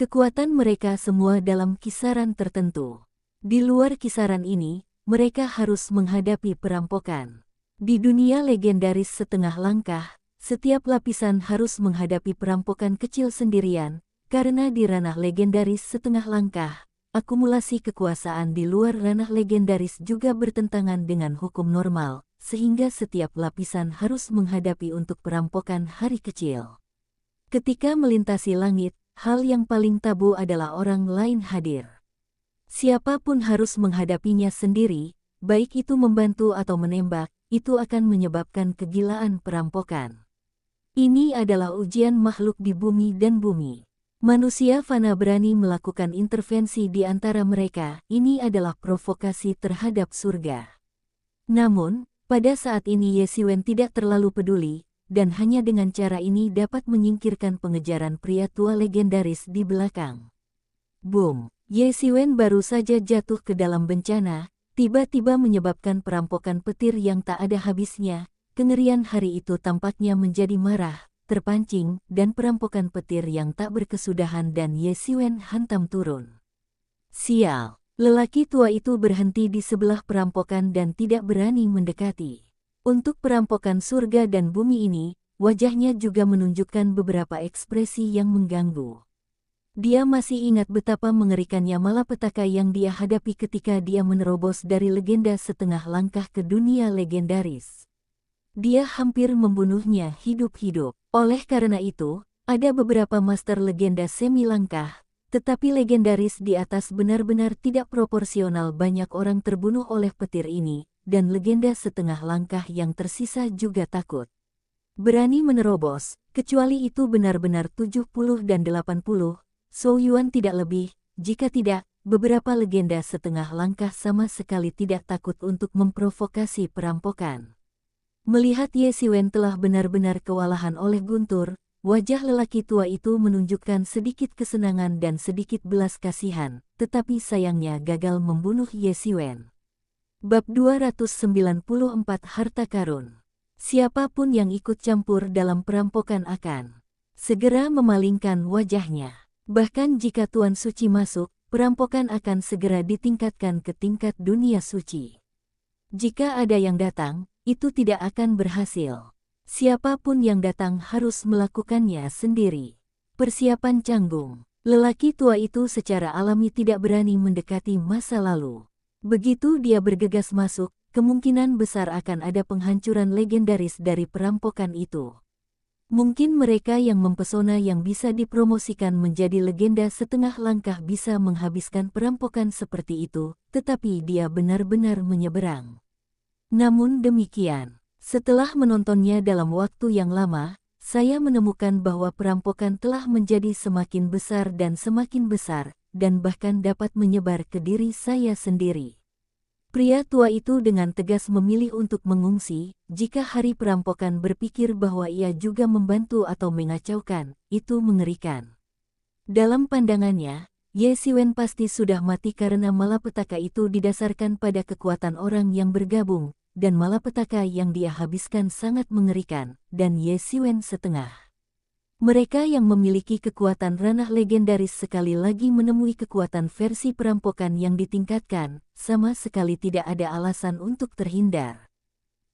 Kekuatan mereka semua dalam kisaran tertentu. Di luar kisaran ini, mereka harus menghadapi perampokan. Di dunia legendaris setengah langkah, setiap lapisan harus menghadapi perampokan kecil sendirian, karena di ranah legendaris setengah langkah, akumulasi kekuasaan di luar ranah legendaris juga bertentangan dengan hukum normal, sehingga setiap lapisan harus menghadapi untuk perampokan hari kecil. Ketika melintasi langit, hal yang paling tabu adalah orang lain hadir. Siapapun harus menghadapinya sendiri, baik itu membantu atau menembak, itu akan menyebabkan kegilaan perampokan. Ini adalah ujian makhluk di bumi dan bumi. Manusia fana berani melakukan intervensi di antara mereka, ini adalah provokasi terhadap surga. Namun, pada saat ini Ye Xiwen tidak terlalu peduli, dan hanya dengan cara ini dapat menyingkirkan pengejaran pria tua legendaris di belakang. Boom! Ye Xiwen baru saja jatuh ke dalam bencana, tiba-tiba menyebabkan perampokan petir yang tak ada habisnya. Kengerian hari itu tampaknya menjadi marah, terpancing, dan perampokan petir yang tak berkesudahan dan Ye Xiwen hantam turun. Sial! Lelaki tua itu berhenti di sebelah perampokan dan tidak berani mendekati. Untuk perampokan surga dan bumi ini, wajahnya juga menunjukkan beberapa ekspresi yang mengganggu. Dia masih ingat betapa mengerikannya malapetaka yang dia hadapi ketika dia menerobos dari legenda setengah langkah ke dunia legendaris. Dia hampir membunuhnya hidup-hidup. Oleh karena itu, ada beberapa master legenda semi langkah, tetapi legendaris di atas benar-benar tidak proporsional banyak orang terbunuh oleh petir ini, dan legenda setengah langkah yang tersisa juga takut berani menerobos, kecuali itu benar-benar 70 dan 80, Zhou Yuan tidak lebih, jika tidak, beberapa legenda setengah langkah sama sekali tidak takut untuk memprovokasi perampokan. Melihat Ye Xiwen telah benar-benar kewalahan oleh guntur, wajah lelaki tua itu menunjukkan sedikit kesenangan dan sedikit belas kasihan, tetapi sayangnya gagal membunuh Ye Xiwen. Bab 294 Harta Karun. Siapapun yang ikut campur dalam perampokan akan segera memalingkan wajahnya. Bahkan jika Tuan Suci masuk, perampokan akan segera ditingkatkan ke tingkat dunia suci. Jika ada yang datang, itu tidak akan berhasil. Siapapun yang datang harus melakukannya sendiri. Persiapan canggung. Lelaki tua itu secara alami tidak berani mendekati masa lalu. Begitu dia bergegas masuk, kemungkinan besar akan ada penghancuran legendaris dari perampokan itu. Mungkin mereka yang mempesona yang bisa dipromosikan menjadi legenda setengah langkah bisa menghabiskan perampokan seperti itu, tetapi dia benar-benar menyeberang. Namun demikian, setelah menontonnya dalam waktu yang lama, saya menemukan bahwa perampokan telah menjadi semakin besar, dan bahkan dapat menyebar ke diri saya sendiri. Pria tua itu dengan tegas memilih untuk mengungsi. Jika hari perampokan berpikir bahwa ia juga membantu atau mengacaukan, itu mengerikan. Dalam pandangannya, Ye Xiwen pasti sudah mati karena malapetaka itu didasarkan pada kekuatan orang yang bergabung, dan malapetaka yang dia habiskan sangat mengerikan, dan Ye Xiwen setengah. Mereka yang memiliki kekuatan ranah legendaris sekali lagi menemui kekuatan versi perampokan yang ditingkatkan, sama sekali tidak ada alasan untuk terhindar.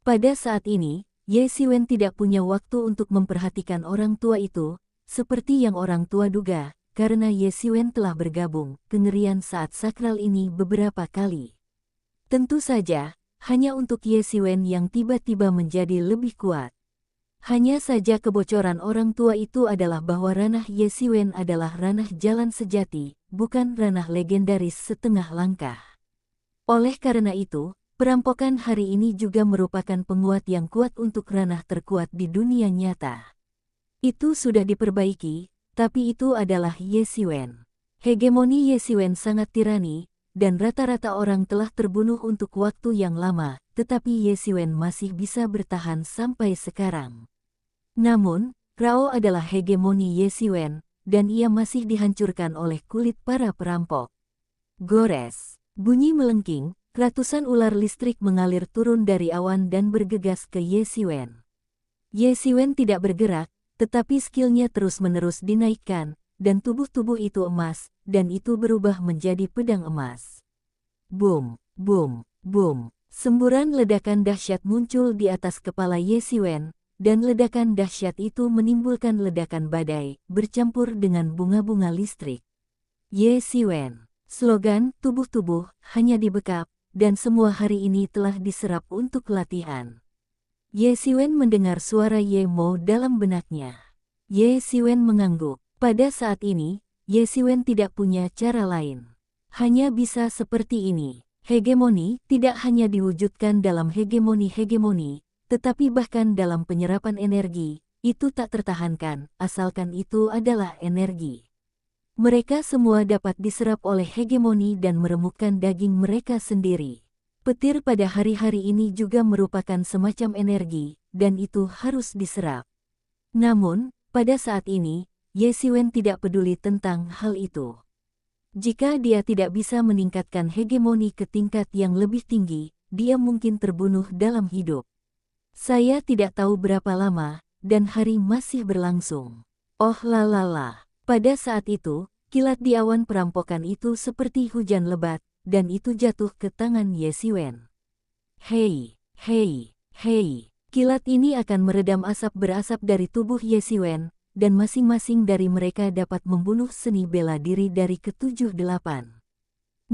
Pada saat ini, Ye Xiwen tidak punya waktu untuk memperhatikan orang tua itu, seperti yang orang tua duga, karena Ye Xiwen telah bergabung kengerian saat sakral ini beberapa kali. Tentu saja, hanya untuk Ye Xiwen yang tiba-tiba menjadi lebih kuat. Hanya saja kebocoran orang tua itu adalah bahwa ranah Ye Xiwen adalah ranah jalan sejati, bukan ranah legendaris setengah langkah. Oleh karena itu, perampokan hari ini juga merupakan penguat yang kuat untuk ranah terkuat di dunia nyata. Itu sudah diperbaiki, tapi itu adalah Ye Xiwen. Hegemoni Ye Xiwen sangat tirani, dan rata-rata orang telah terbunuh untuk waktu yang lama, tetapi Ye Xiwen masih bisa bertahan sampai sekarang. Namun, Rao adalah hegemoni Ye Xiwen, dan ia masih dihancurkan oleh kulit para perampok. Gores. Bunyi melengking, ratusan ular listrik mengalir turun dari awan dan bergegas ke Ye Xiwen. Ye Xiwen tidak bergerak, tetapi skillnya terus-menerus dinaikkan, dan tubuh-tubuh itu emas, dan itu berubah menjadi pedang emas. Boom, boom, boom. Semburan ledakan dahsyat muncul di atas kepala Ye Xiwen, dan ledakan dahsyat itu menimbulkan ledakan badai, bercampur dengan bunga-bunga listrik. Ye Xiwen. Slogan, tubuh-tubuh, hanya dibekap, dan semua hari ini telah diserap untuk latihan. Ye Xiwen mendengar suara Ye Mo dalam benaknya. Ye Xiwen mengangguk. Pada saat ini, Ye Xiwen tidak punya cara lain. Hanya bisa seperti ini. Hegemoni tidak hanya diwujudkan dalam hegemoni, tetapi bahkan dalam penyerapan energi, itu tak tertahankan, asalkan itu adalah energi. Mereka semua dapat diserap oleh hegemoni dan meremukkan daging mereka sendiri. Petir pada hari-hari ini juga merupakan semacam energi, dan itu harus diserap. Namun, pada saat ini, Ye Xiwen tidak peduli tentang hal itu. Jika dia tidak bisa meningkatkan hegemoni ke tingkat yang lebih tinggi, dia mungkin terbunuh dalam hidup. Saya tidak tahu berapa lama, dan hari masih berlangsung. Oh lalala. Pada saat itu, kilat di awan perampokan itu seperti hujan lebat, dan itu jatuh ke tangan Ye Xiwen. Hei, hei, hei. Kilat ini akan meredam asap berasap dari tubuh Ye Xiwen, dan masing-masing dari mereka dapat membunuh seni bela diri dari ke-78.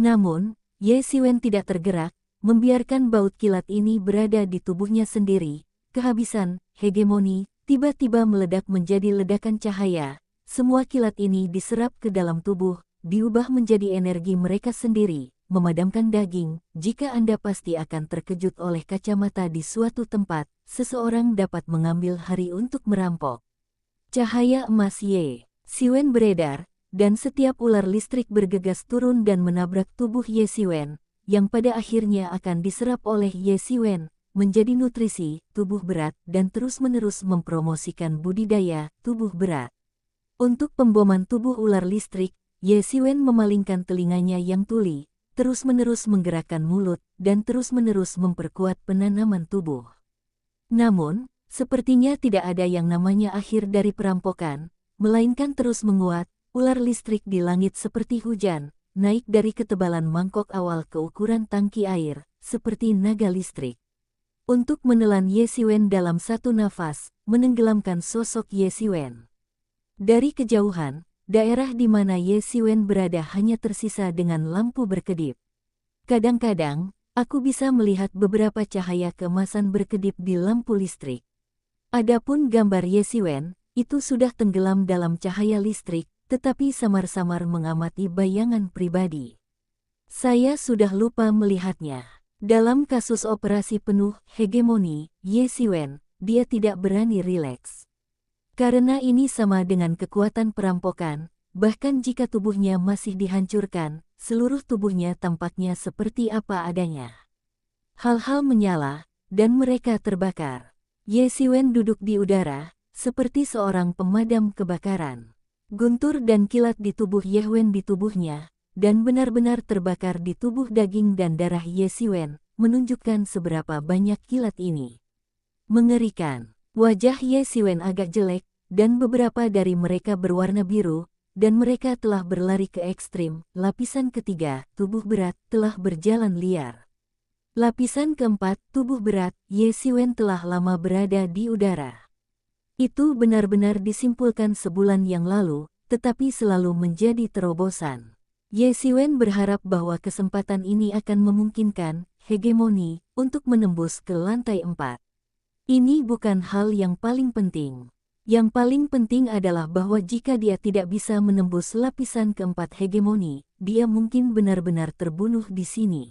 Namun, Ye Xiwen tidak tergerak, membiarkan baut kilat ini berada di tubuhnya sendiri. Kehabisan hegemoni tiba-tiba meledak menjadi ledakan cahaya. Semua kilat ini diserap ke dalam tubuh, diubah menjadi energi mereka sendiri, memadamkan daging. Jika Anda pasti akan terkejut oleh kacamata di suatu tempat, seseorang dapat mengambil hari untuk merampok. Cahaya emas Ye Xiwen beredar, dan setiap ular listrik bergegas turun dan menabrak tubuh Ye Xiwen, yang pada akhirnya akan diserap oleh Ye Xiwen, menjadi nutrisi, tubuh berat, dan terus-menerus mempromosikan budidaya, tubuh berat. Untuk pemboman tubuh ular listrik, Ye Xiwen memalingkan telinganya yang tuli, terus-menerus menggerakkan mulut, dan terus-menerus memperkuat penanaman tubuh. Namun, sepertinya tidak ada yang namanya akhir dari perampokan, melainkan terus menguat. Ular listrik di langit seperti hujan, naik dari ketebalan mangkok awal ke ukuran tangki air, seperti naga listrik. Untuk menelan Ye Xiwen dalam satu nafas, menenggelamkan sosok Ye Xiwen. Dari kejauhan, daerah di mana Ye Xiwen berada hanya tersisa dengan lampu berkedip. Kadang-kadang, aku bisa melihat beberapa cahaya keemasan berkedip di lampu listrik. Adapun gambar Ye Xiwen, itu sudah tenggelam dalam cahaya listrik, tetapi samar-samar mengamati bayangan pribadi. Saya sudah lupa melihatnya. Dalam kasus operasi penuh hegemoni, Ye Xiwen, dia tidak berani rileks. Karena ini sama dengan kekuatan perampokan, bahkan jika tubuhnya masih dihancurkan, seluruh tubuhnya tampaknya seperti apa adanya. Hal-hal menyala, dan mereka terbakar. Ye Xiwen duduk di udara, seperti seorang pemadam kebakaran. Guntur dan kilat di tubuh Ye Xiwen di tubuhnya, dan benar-benar terbakar di tubuh daging dan darah Ye Xiwen, menunjukkan seberapa banyak kilat ini. Mengerikan, wajah Ye Xiwen agak jelek, dan beberapa dari mereka berwarna biru, dan mereka telah berlari ke ekstrim. Lapisan ketiga, tubuh berat, telah berjalan liar. Lapisan keempat, tubuh berat, Ye Xiwen telah lama berada di udara. Itu benar-benar disimpulkan sebulan yang lalu, tetapi selalu menjadi terobosan. Ye Xiwen berharap bahwa kesempatan ini akan memungkinkan hegemoni untuk menembus ke lantai 4. Ini bukan hal yang paling penting. Yang paling penting adalah bahwa jika dia tidak bisa menembus lapisan keempat hegemoni, dia mungkin benar-benar terbunuh di sini.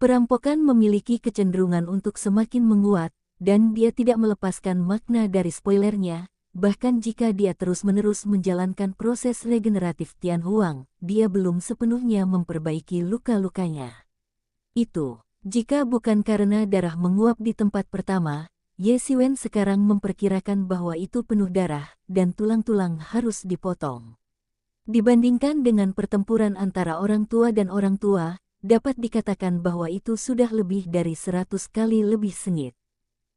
Perampokan memiliki kecenderungan untuk semakin menguat, dan dia tidak melepaskan makna dari spoilernya. Bahkan jika dia terus-menerus menjalankan proses regeneratif Tianhuang, dia belum sepenuhnya memperbaiki luka-lukanya. Itu, jika bukan karena darah menguap di tempat pertama, Ye Xiwen sekarang memperkirakan bahwa itu penuh darah, dan tulang-tulang harus dipotong. Dibandingkan dengan pertempuran antara orang tua dan orang tua, dapat dikatakan bahwa itu sudah lebih dari 100 kali lebih sengit.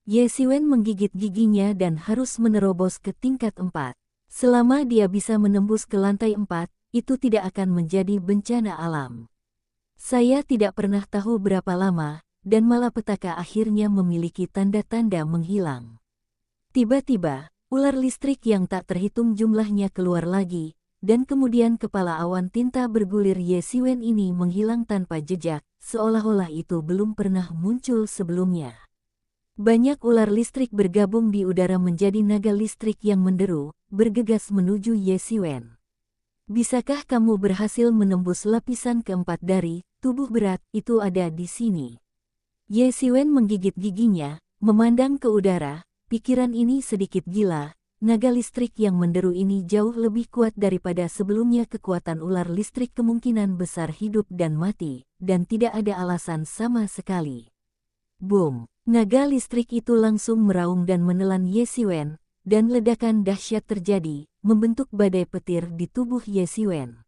Ye Xiwen menggigit giginya dan harus menerobos ke tingkat 4. Selama dia bisa menembus ke lantai 4, itu tidak akan menjadi bencana alam. Saya tidak pernah tahu berapa lama, dan malapetaka akhirnya memiliki tanda-tanda menghilang. Tiba-tiba, ular listrik yang tak terhitung jumlahnya keluar lagi, dan kemudian kepala awan tinta bergulir Ye Xiwen ini menghilang tanpa jejak, seolah-olah itu belum pernah muncul sebelumnya. Banyak ular listrik bergabung di udara menjadi naga listrik yang menderu, bergegas menuju Ye Xiwen. Bisakah kamu berhasil menembus lapisan keempat dari tubuh berat itu ada di sini? Ye Xiwen menggigit giginya, memandang ke udara. Pikiran ini sedikit gila. Naga listrik yang menderu ini jauh lebih kuat daripada sebelumnya. Kekuatan ular listrik kemungkinan besar hidup dan mati, dan tidak ada alasan sama sekali. Boom! Naga listrik itu langsung meraung dan menelan Ye Xiwen, dan ledakan dahsyat terjadi, membentuk badai petir di tubuh Ye Xiwen.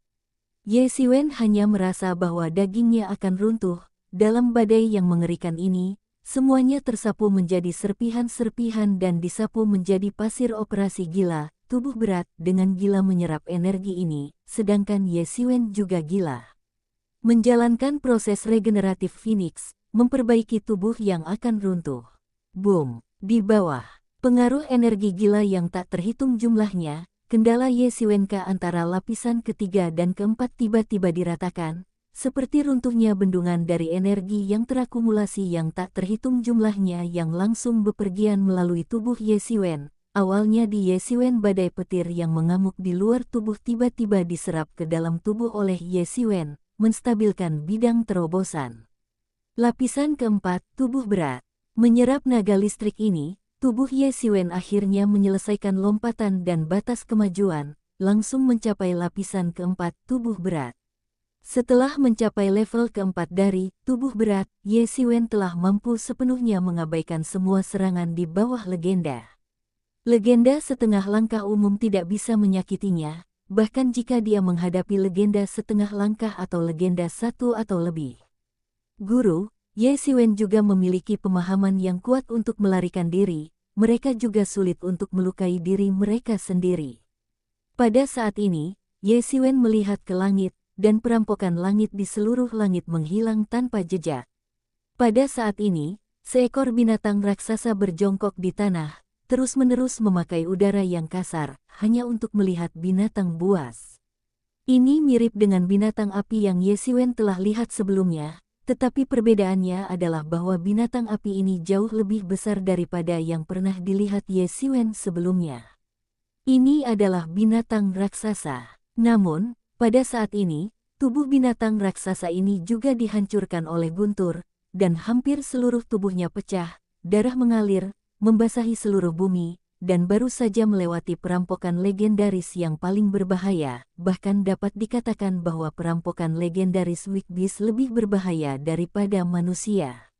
Ye Xiwen hanya merasa bahwa dagingnya akan runtuh. Dalam badai yang mengerikan ini, semuanya tersapu menjadi serpihan-serpihan dan disapu menjadi pasir operasi gila. Tubuh berat dengan gila menyerap energi ini, sedangkan Ye Xiwen juga gila. Menjalankan proses regeneratif Phoenix, memperbaiki tubuh yang akan runtuh. Boom! Di bawah, Pengaruh energi gila yang tak terhitung jumlahnya, kendala Ye Siwenka antara lapisan ketiga dan keempat tiba-tiba diratakan, seperti runtuhnya bendungan dari energi yang terakumulasi yang tak terhitung jumlahnya yang langsung bepergian melalui tubuh Ye Siwen. Awalnya di Ye Siwen badai petir yang mengamuk di luar tubuh tiba-tiba diserap ke dalam tubuh oleh Ye Siwen, menstabilkan bidang terobosan. Lapisan keempat, tubuh berat. Menyerap naga listrik ini, tubuh Ye Siwen akhirnya menyelesaikan lompatan dan batas kemajuan, langsung mencapai lapisan keempat, tubuh berat. Setelah mencapai level keempat dari tubuh berat, Ye Siwen telah mampu sepenuhnya mengabaikan semua serangan di bawah legenda. Legenda setengah langkah umum tidak bisa menyakitinya, bahkan jika dia menghadapi legenda setengah langkah atau legenda satu atau lebih. Guru, Ye Siwen juga memiliki pemahaman yang kuat untuk melarikan diri, mereka juga sulit untuk melukai diri mereka sendiri. Pada saat ini, Ye Siwen melihat ke langit, dan perampokan langit di seluruh langit menghilang tanpa jejak. Pada saat ini, seekor binatang raksasa berjongkok di tanah, terus-menerus memakai udara yang kasar, hanya untuk melihat binatang buas. Ini mirip dengan binatang api yang Ye Siwen telah lihat sebelumnya, tetapi perbedaannya adalah bahwa binatang api ini jauh lebih besar daripada yang pernah dilihat Ye Siwen sebelumnya. Ini adalah binatang raksasa. Namun, pada saat ini, tubuh binatang raksasa ini juga dihancurkan oleh guntur, dan hampir seluruh tubuhnya pecah, darah mengalir, membasahi seluruh bumi, dan baru saja melewati perampokan legendaris yang paling berbahaya, bahkan dapat dikatakan bahwa perampokan legendaris Wicked Beast lebih berbahaya daripada manusia.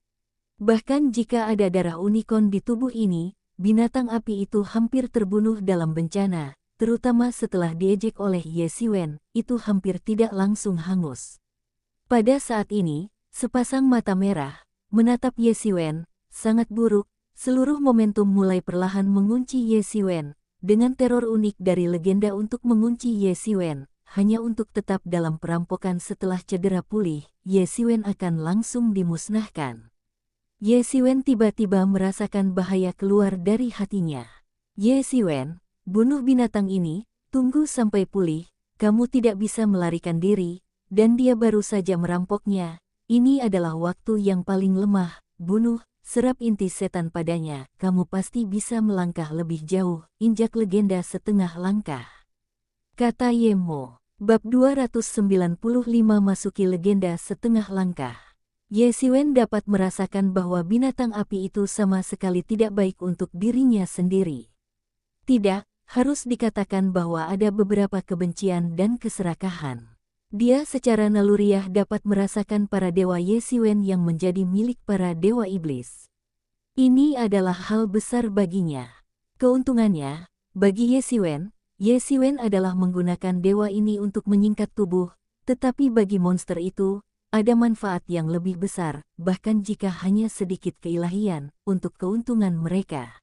Bahkan jika ada darah unicorn di tubuh ini, binatang api itu hampir terbunuh dalam bencana, terutama setelah diejek oleh Ye Siwen, itu hampir tidak langsung hangus. Pada saat ini, sepasang mata merah menatap Ye Siwen, sangat buruk. Seluruh momentum mulai perlahan mengunci Ye Siwen, dengan teror unik dari legenda untuk mengunci Ye Siwen, hanya untuk tetap dalam perampokan setelah cedera pulih, Ye Siwen akan langsung dimusnahkan. Ye Siwen tiba-tiba merasakan bahaya keluar dari hatinya. Ye Siwen, bunuh binatang ini, tunggu sampai pulih, kamu tidak bisa melarikan diri, dan dia baru saja merampoknya. Ini adalah waktu yang paling lemah, bunuh. Serap inti setan padanya, kamu pasti bisa melangkah lebih jauh, injak legenda setengah langkah. Kata Ye Mo, bab 295 masuki legenda setengah langkah. Ye Siwen dapat merasakan bahwa binatang api itu sama sekali tidak baik untuk dirinya sendiri. Tidak, harus dikatakan bahwa ada beberapa kebencian dan keserakahan. Dia secara naluriah dapat merasakan para dewa Ye Siwen yang menjadi milik para dewa iblis. Ini adalah hal besar baginya. Keuntungannya, bagi Ye Siwen adalah menggunakan dewa ini untuk menyingkat tubuh, tetapi bagi monster itu, ada manfaat yang lebih besar, bahkan jika hanya sedikit keilahian, untuk keuntungan mereka.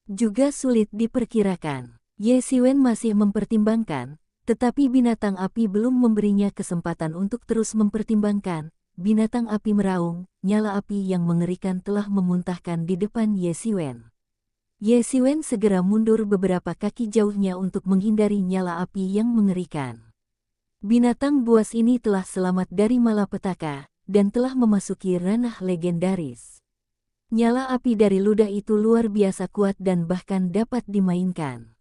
Juga sulit diperkirakan. Ye Siwen masih mempertimbangkan, tetapi binatang api belum memberinya kesempatan untuk terus mempertimbangkan. Binatang api meraung, nyala api yang mengerikan telah memuntahkan di depan Ye Siwen. Ye Siwen segera mundur beberapa kaki jauhnya untuk menghindari nyala api yang mengerikan. Binatang buas ini telah selamat dari malapetaka, dan telah memasuki ranah legendaris. Nyala api dari ludah itu luar biasa kuat dan bahkan dapat dimainkan.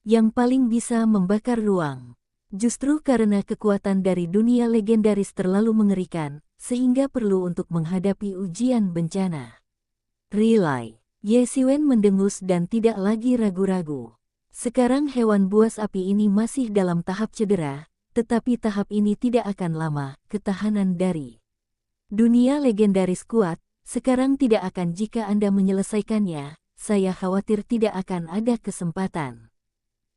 Yang paling bisa membakar ruang. Justru karena kekuatan dari dunia legendaris terlalu mengerikan, sehingga perlu untuk menghadapi ujian bencana. Relay. Ye Siwen mendengus dan tidak lagi ragu-ragu. Sekarang hewan buas api ini masih dalam tahap cedera, tetapi tahap ini tidak akan lama. Ketahanan dari dunia legendaris kuat, sekarang tidak akan jika Anda menyelesaikannya, saya khawatir tidak akan ada kesempatan.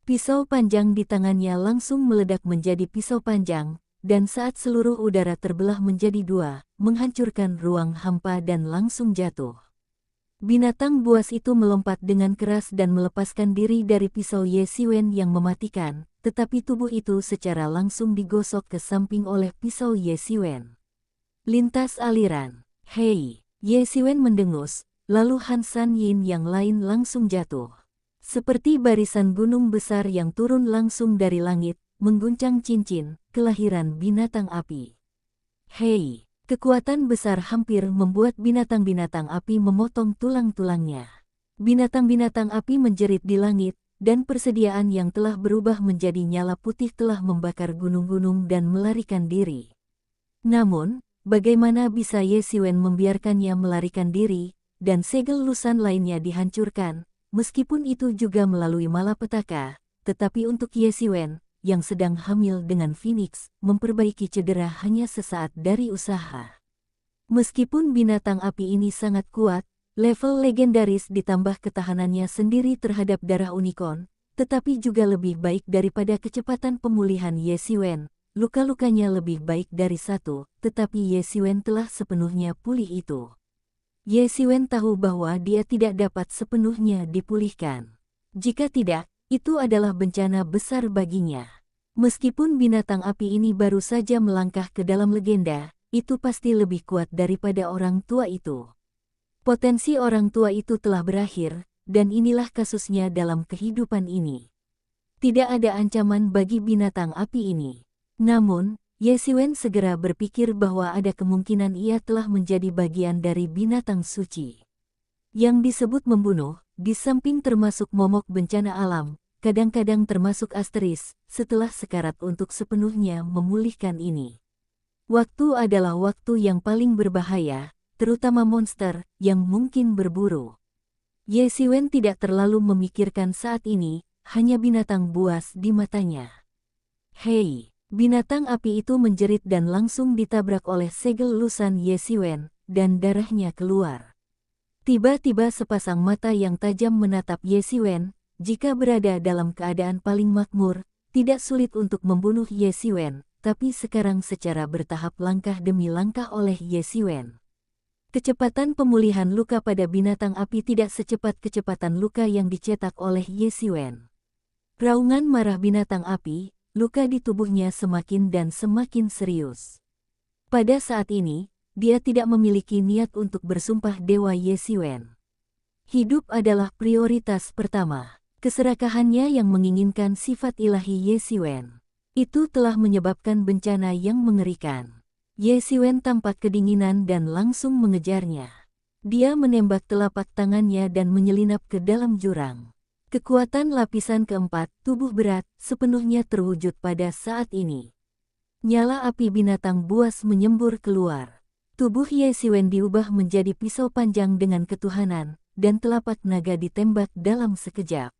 Pisau panjang di tangannya langsung meledak menjadi pisau panjang, dan saat seluruh udara terbelah menjadi dua, menghancurkan ruang hampa dan langsung jatuh. Binatang buas itu melompat dengan keras dan melepaskan diri dari pisau Ye Siwen yang mematikan, tetapi tubuh itu secara langsung digosok ke samping oleh pisau Ye Siwen. Lintas aliran. Hei, Ye Siwen mendengus, lalu Han San Yin yang lain langsung jatuh. Seperti barisan gunung besar yang turun langsung dari langit, mengguncang cincin, kelahiran binatang api. Hei, kekuatan besar hampir membuat binatang-binatang api memotong tulang-tulangnya. Binatang-binatang api menjerit di langit, dan persediaan yang telah berubah menjadi nyala putih telah membakar gunung-gunung dan melarikan diri. Namun, bagaimana bisa Ye Xiwen membiarkannya melarikan diri, dan segel lusan lainnya dihancurkan, meskipun itu juga melalui malapetaka, tetapi untuk Ye Xiwen, yang sedang hamil dengan Phoenix, memperbaiki cedera hanya sesaat dari usaha. Meskipun binatang api ini sangat kuat, level legendaris ditambah ketahanannya sendiri terhadap darah unicorn, tetapi juga lebih baik daripada kecepatan pemulihan Ye Xiwen. Luka-lukanya lebih baik dari satu, tetapi Ye Xiwen telah sepenuhnya pulih itu. Ye Xiwen tahu bahwa dia tidak dapat sepenuhnya dipulihkan. Jika tidak, itu adalah bencana besar baginya. Meskipun binatang api ini baru saja melangkah ke dalam legenda, itu pasti lebih kuat daripada orang tua itu. Potensi orang tua itu telah berakhir, dan inilah kasusnya dalam kehidupan ini. Tidak ada ancaman bagi binatang api ini. Namun, Ye Xiwen segera berpikir bahwa ada kemungkinan ia telah menjadi bagian dari binatang suci. Yang disebut membunuh, di samping termasuk momok bencana alam, kadang-kadang termasuk asteris, setelah sekarat untuk sepenuhnya memulihkan ini. Waktu adalah waktu yang paling berbahaya, terutama monster yang mungkin berburu. Ye Xiwen tidak terlalu memikirkan saat ini, hanya binatang buas di matanya. Hei! Binatang api itu menjerit dan langsung ditabrak oleh segel lusan Ye Xiwen, dan darahnya keluar. Tiba-tiba sepasang mata yang tajam menatap Ye Xiwen. Jika berada dalam keadaan paling makmur, tidak sulit untuk membunuh Ye Xiwen, tapi sekarang secara bertahap langkah demi langkah oleh Ye Xiwen. Kecepatan pemulihan luka pada binatang api tidak secepat kecepatan luka yang dicetak oleh Ye Xiwen. Raungan marah binatang api, luka di tubuhnya semakin dan semakin serius. Pada saat ini, dia tidak memiliki niat untuk bersumpah Dewa Ye Xiwen. Hidup adalah prioritas pertama. Keserakahannya yang menginginkan sifat ilahi Ye Xiwen. Itu telah menyebabkan bencana yang mengerikan. Ye Xiwen tampak kedinginan dan langsung mengejarnya. Dia menembak telapak tangannya dan menyelinap ke dalam jurang. Kekuatan lapisan keempat, tubuh berat, sepenuhnya terwujud pada saat ini. Nyala api binatang buas menyembur keluar. Tubuh Ye Xiwen diubah menjadi pisau panjang dengan ketuhanan, dan telapak naga ditembak dalam sekejap.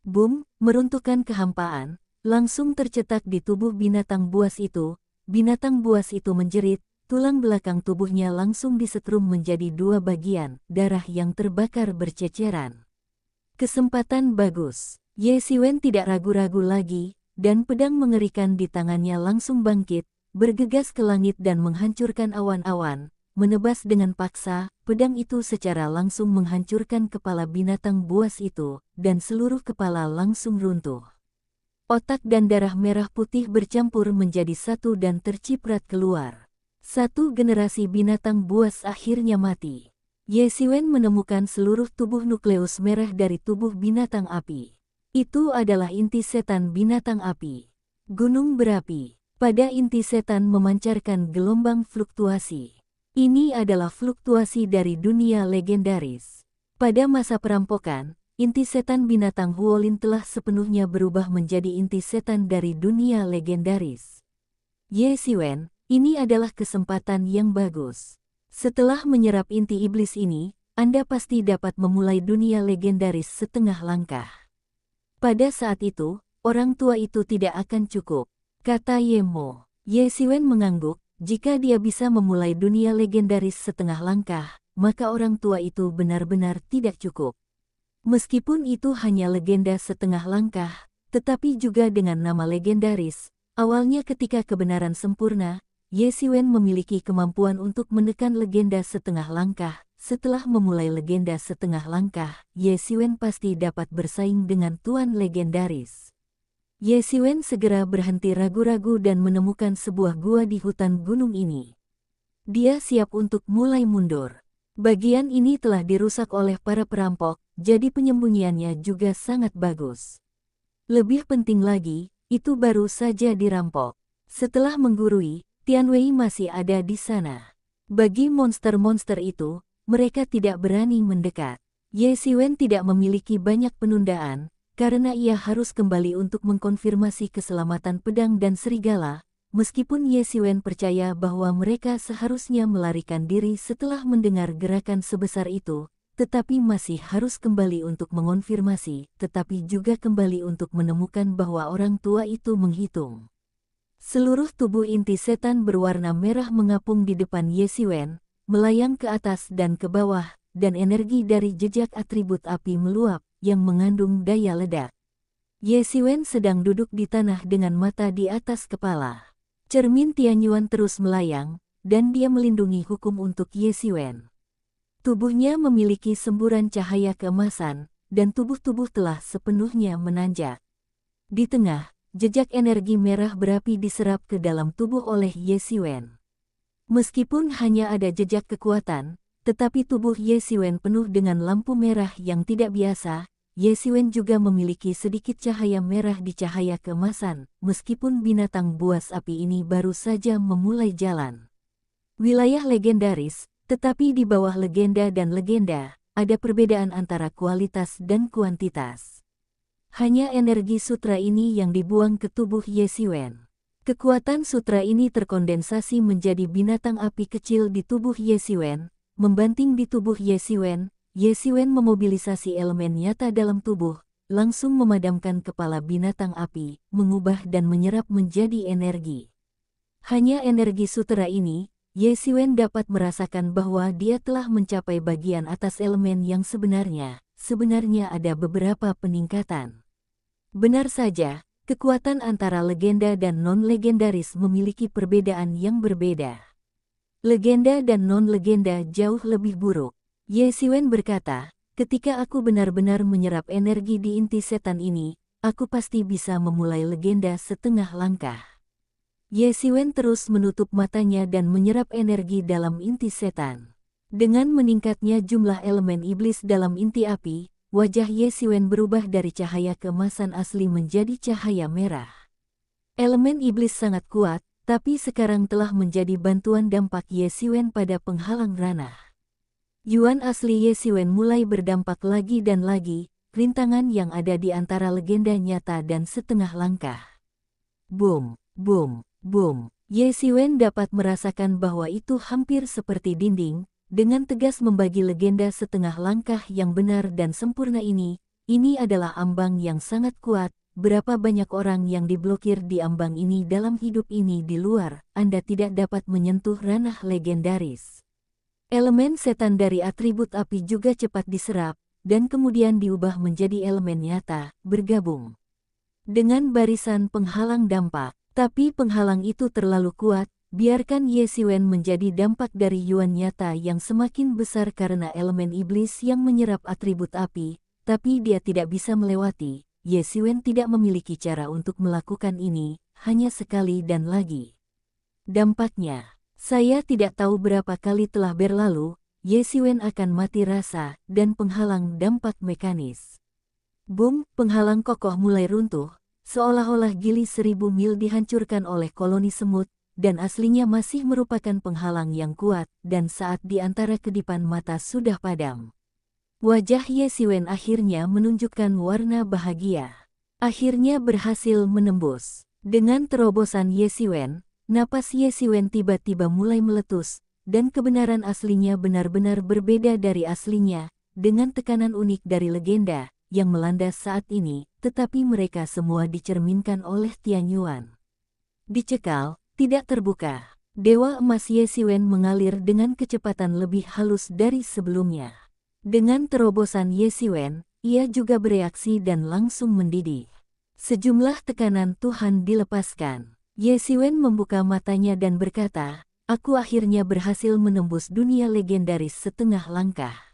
Boom, meruntuhkan kehampaan, langsung tercetak di tubuh binatang buas itu. Binatang buas itu menjerit, tulang belakang tubuhnya langsung disetrum menjadi dua bagian, darah yang terbakar berceceran. Kesempatan bagus. Ye Xiwen tidak ragu-ragu lagi, dan pedang mengerikan di tangannya langsung bangkit, bergegas ke langit dan menghancurkan awan-awan. Menebas dengan paksa, pedang itu secara langsung menghancurkan kepala binatang buas itu, dan seluruh kepala langsung runtuh. Otak dan darah merah putih bercampur menjadi satu dan terciprat keluar. Satu generasi binatang buas akhirnya mati. Ye Xiwen menemukan seluruh tubuh nukleus merah dari tubuh binatang api. Itu adalah inti setan binatang api. Gunung berapi. Pada inti setan memancarkan gelombang fluktuasi. Ini adalah fluktuasi dari dunia legendaris. Pada masa perampokan, inti setan binatang Huolin telah sepenuhnya berubah menjadi inti setan dari dunia legendaris. Ye Xiwen, ini adalah kesempatan yang bagus. Setelah menyerap inti iblis ini, Anda pasti dapat memulai dunia legendaris setengah langkah. Pada saat itu, orang tua itu tidak akan cukup, kata Ye Mo. Ye Xiwen mengangguk, jika dia bisa memulai dunia legendaris setengah langkah, maka orang tua itu benar-benar tidak cukup. Meskipun itu hanya legenda setengah langkah, tetapi juga dengan nama legendaris, awalnya ketika kebenaran sempurna, Ye Xiwen memiliki kemampuan untuk menekan legenda setengah langkah. Setelah memulai legenda setengah langkah, Ye Xiwen pasti dapat bersaing dengan tuan legendaris. Ye Xiwen segera berhenti ragu-ragu dan menemukan sebuah gua di hutan gunung ini. Dia siap untuk mulai mundur. Bagian ini telah dirusak oleh para perampok, jadi penyembunyiannya juga sangat bagus. Lebih penting lagi, itu baru saja dirampok. Setelah menggurui, Tianwei masih ada di sana. Bagi monster-monster itu, mereka tidak berani mendekat. Ye Xiwen tidak memiliki banyak penundaan, karena ia harus kembali untuk mengkonfirmasi keselamatan pedang dan serigala, meskipun Ye Xiwen percaya bahwa mereka seharusnya melarikan diri setelah mendengar gerakan sebesar itu, tetapi masih harus kembali untuk mengonfirmasi, tetapi juga kembali untuk menemukan bahwa orang tua itu menghitung. Seluruh tubuh inti setan berwarna merah mengapung di depan Ye Xiwen, melayang ke atas dan ke bawah, dan energi dari jejak atribut api meluap, yang mengandung daya ledak. Ye Xiwen sedang duduk di tanah dengan mata di atas kepala. Cermin Tianyuan terus melayang, dan dia melindungi hukum untuk Ye Xiwen. Tubuhnya memiliki semburan cahaya keemasan, dan tubuh-tubuh telah sepenuhnya menanjak. Di tengah, jejak energi merah berapi diserap ke dalam tubuh oleh Ye Xiwen. Meskipun hanya ada jejak kekuatan, tetapi tubuh Ye Xiwen penuh dengan lampu merah yang tidak biasa. Ye Xiwen juga memiliki sedikit cahaya merah di cahaya keemasan, meskipun binatang buas api ini baru saja memulai jalan. Wilayah legendaris, tetapi di bawah legenda dan legenda, ada perbedaan antara kualitas dan kuantitas. Hanya energi sutra ini yang dibuang ke tubuh Ye Xiwen. Kekuatan sutra ini terkondensasi menjadi binatang api kecil di tubuh Ye Xiwen, membanting di tubuh Ye Xiwen. Ye Xiwen memobilisasi elemen nyata dalam tubuh, langsung memadamkan kepala binatang api, mengubah dan menyerap menjadi energi. Hanya energi sutra ini, Ye Xiwen dapat merasakan bahwa dia telah mencapai bagian atas elemen yang sebenarnya. Sebenarnya ada beberapa peningkatan. Benar saja, kekuatan antara legenda dan non-legendaris memiliki perbedaan yang berbeda. Legenda dan non-legenda jauh lebih buruk. Ye Xiwen berkata, ketika aku benar-benar menyerap energi di inti setan ini, aku pasti bisa memulai legenda setengah langkah. Ye Xiwen terus menutup matanya dan menyerap energi dalam inti setan. Dengan meningkatnya jumlah elemen iblis dalam inti api, wajah Ye Xiwen berubah dari cahaya keemasan asli menjadi cahaya merah. Elemen iblis sangat kuat, tapi sekarang telah menjadi bantuan dampak Ye Xiwen pada penghalang ranah. Yuan asli Ye Xiwen mulai berdampak lagi dan lagi, rintangan yang ada di antara legenda nyata dan setengah langkah. Boom, boom, boom. Ye Xiwen dapat merasakan bahwa itu hampir seperti dinding, dengan tegas membagi legenda setengah langkah yang benar dan sempurna ini adalah ambang yang sangat kuat. Berapa banyak orang yang diblokir di ambang ini dalam hidup ini di luar, Anda tidak dapat menyentuh ranah legendaris. Elemen setan dari atribut api juga cepat diserap, dan kemudian diubah menjadi elemen nyata, bergabung dengan barisan penghalang dampak. Tapi penghalang itu terlalu kuat, biarkan Ye Xiwen menjadi dampak dari Yuan nyata yang semakin besar karena elemen iblis yang menyerap atribut api, tapi dia tidak bisa melewati. Ye Xiwen tidak memiliki cara untuk melakukan ini, hanya sekali dan lagi. Dampaknya, saya tidak tahu berapa kali telah berlalu, Ye Xiwen akan mati rasa, dan penghalang dampak mekanis. Boom, penghalang kokoh mulai runtuh, seolah-olah gili 1000 mil dihancurkan oleh koloni semut, dan aslinya masih merupakan penghalang yang kuat, dan saat di antara kedipan mata sudah padam. Wajah Ye Xiwen akhirnya menunjukkan warna bahagia. Akhirnya berhasil menembus. Dengan terobosan Ye Xiwen, napas Ye Xiwen tiba-tiba mulai meletus, dan kebenaran aslinya benar-benar berbeda dari aslinya, dengan tekanan unik dari legenda yang melanda saat ini, tetapi mereka semua dicerminkan oleh Tianyuan. Dicekal, tidak terbuka. Dewa emas Ye Xiwen mengalir dengan kecepatan lebih halus dari sebelumnya. Dengan terobosan Ye Xiwen, ia juga bereaksi dan langsung mendidih. Sejumlah tekanan Tuhan dilepaskan. Ye Xiwen membuka matanya dan berkata, aku akhirnya berhasil menembus dunia legendaris setengah langkah.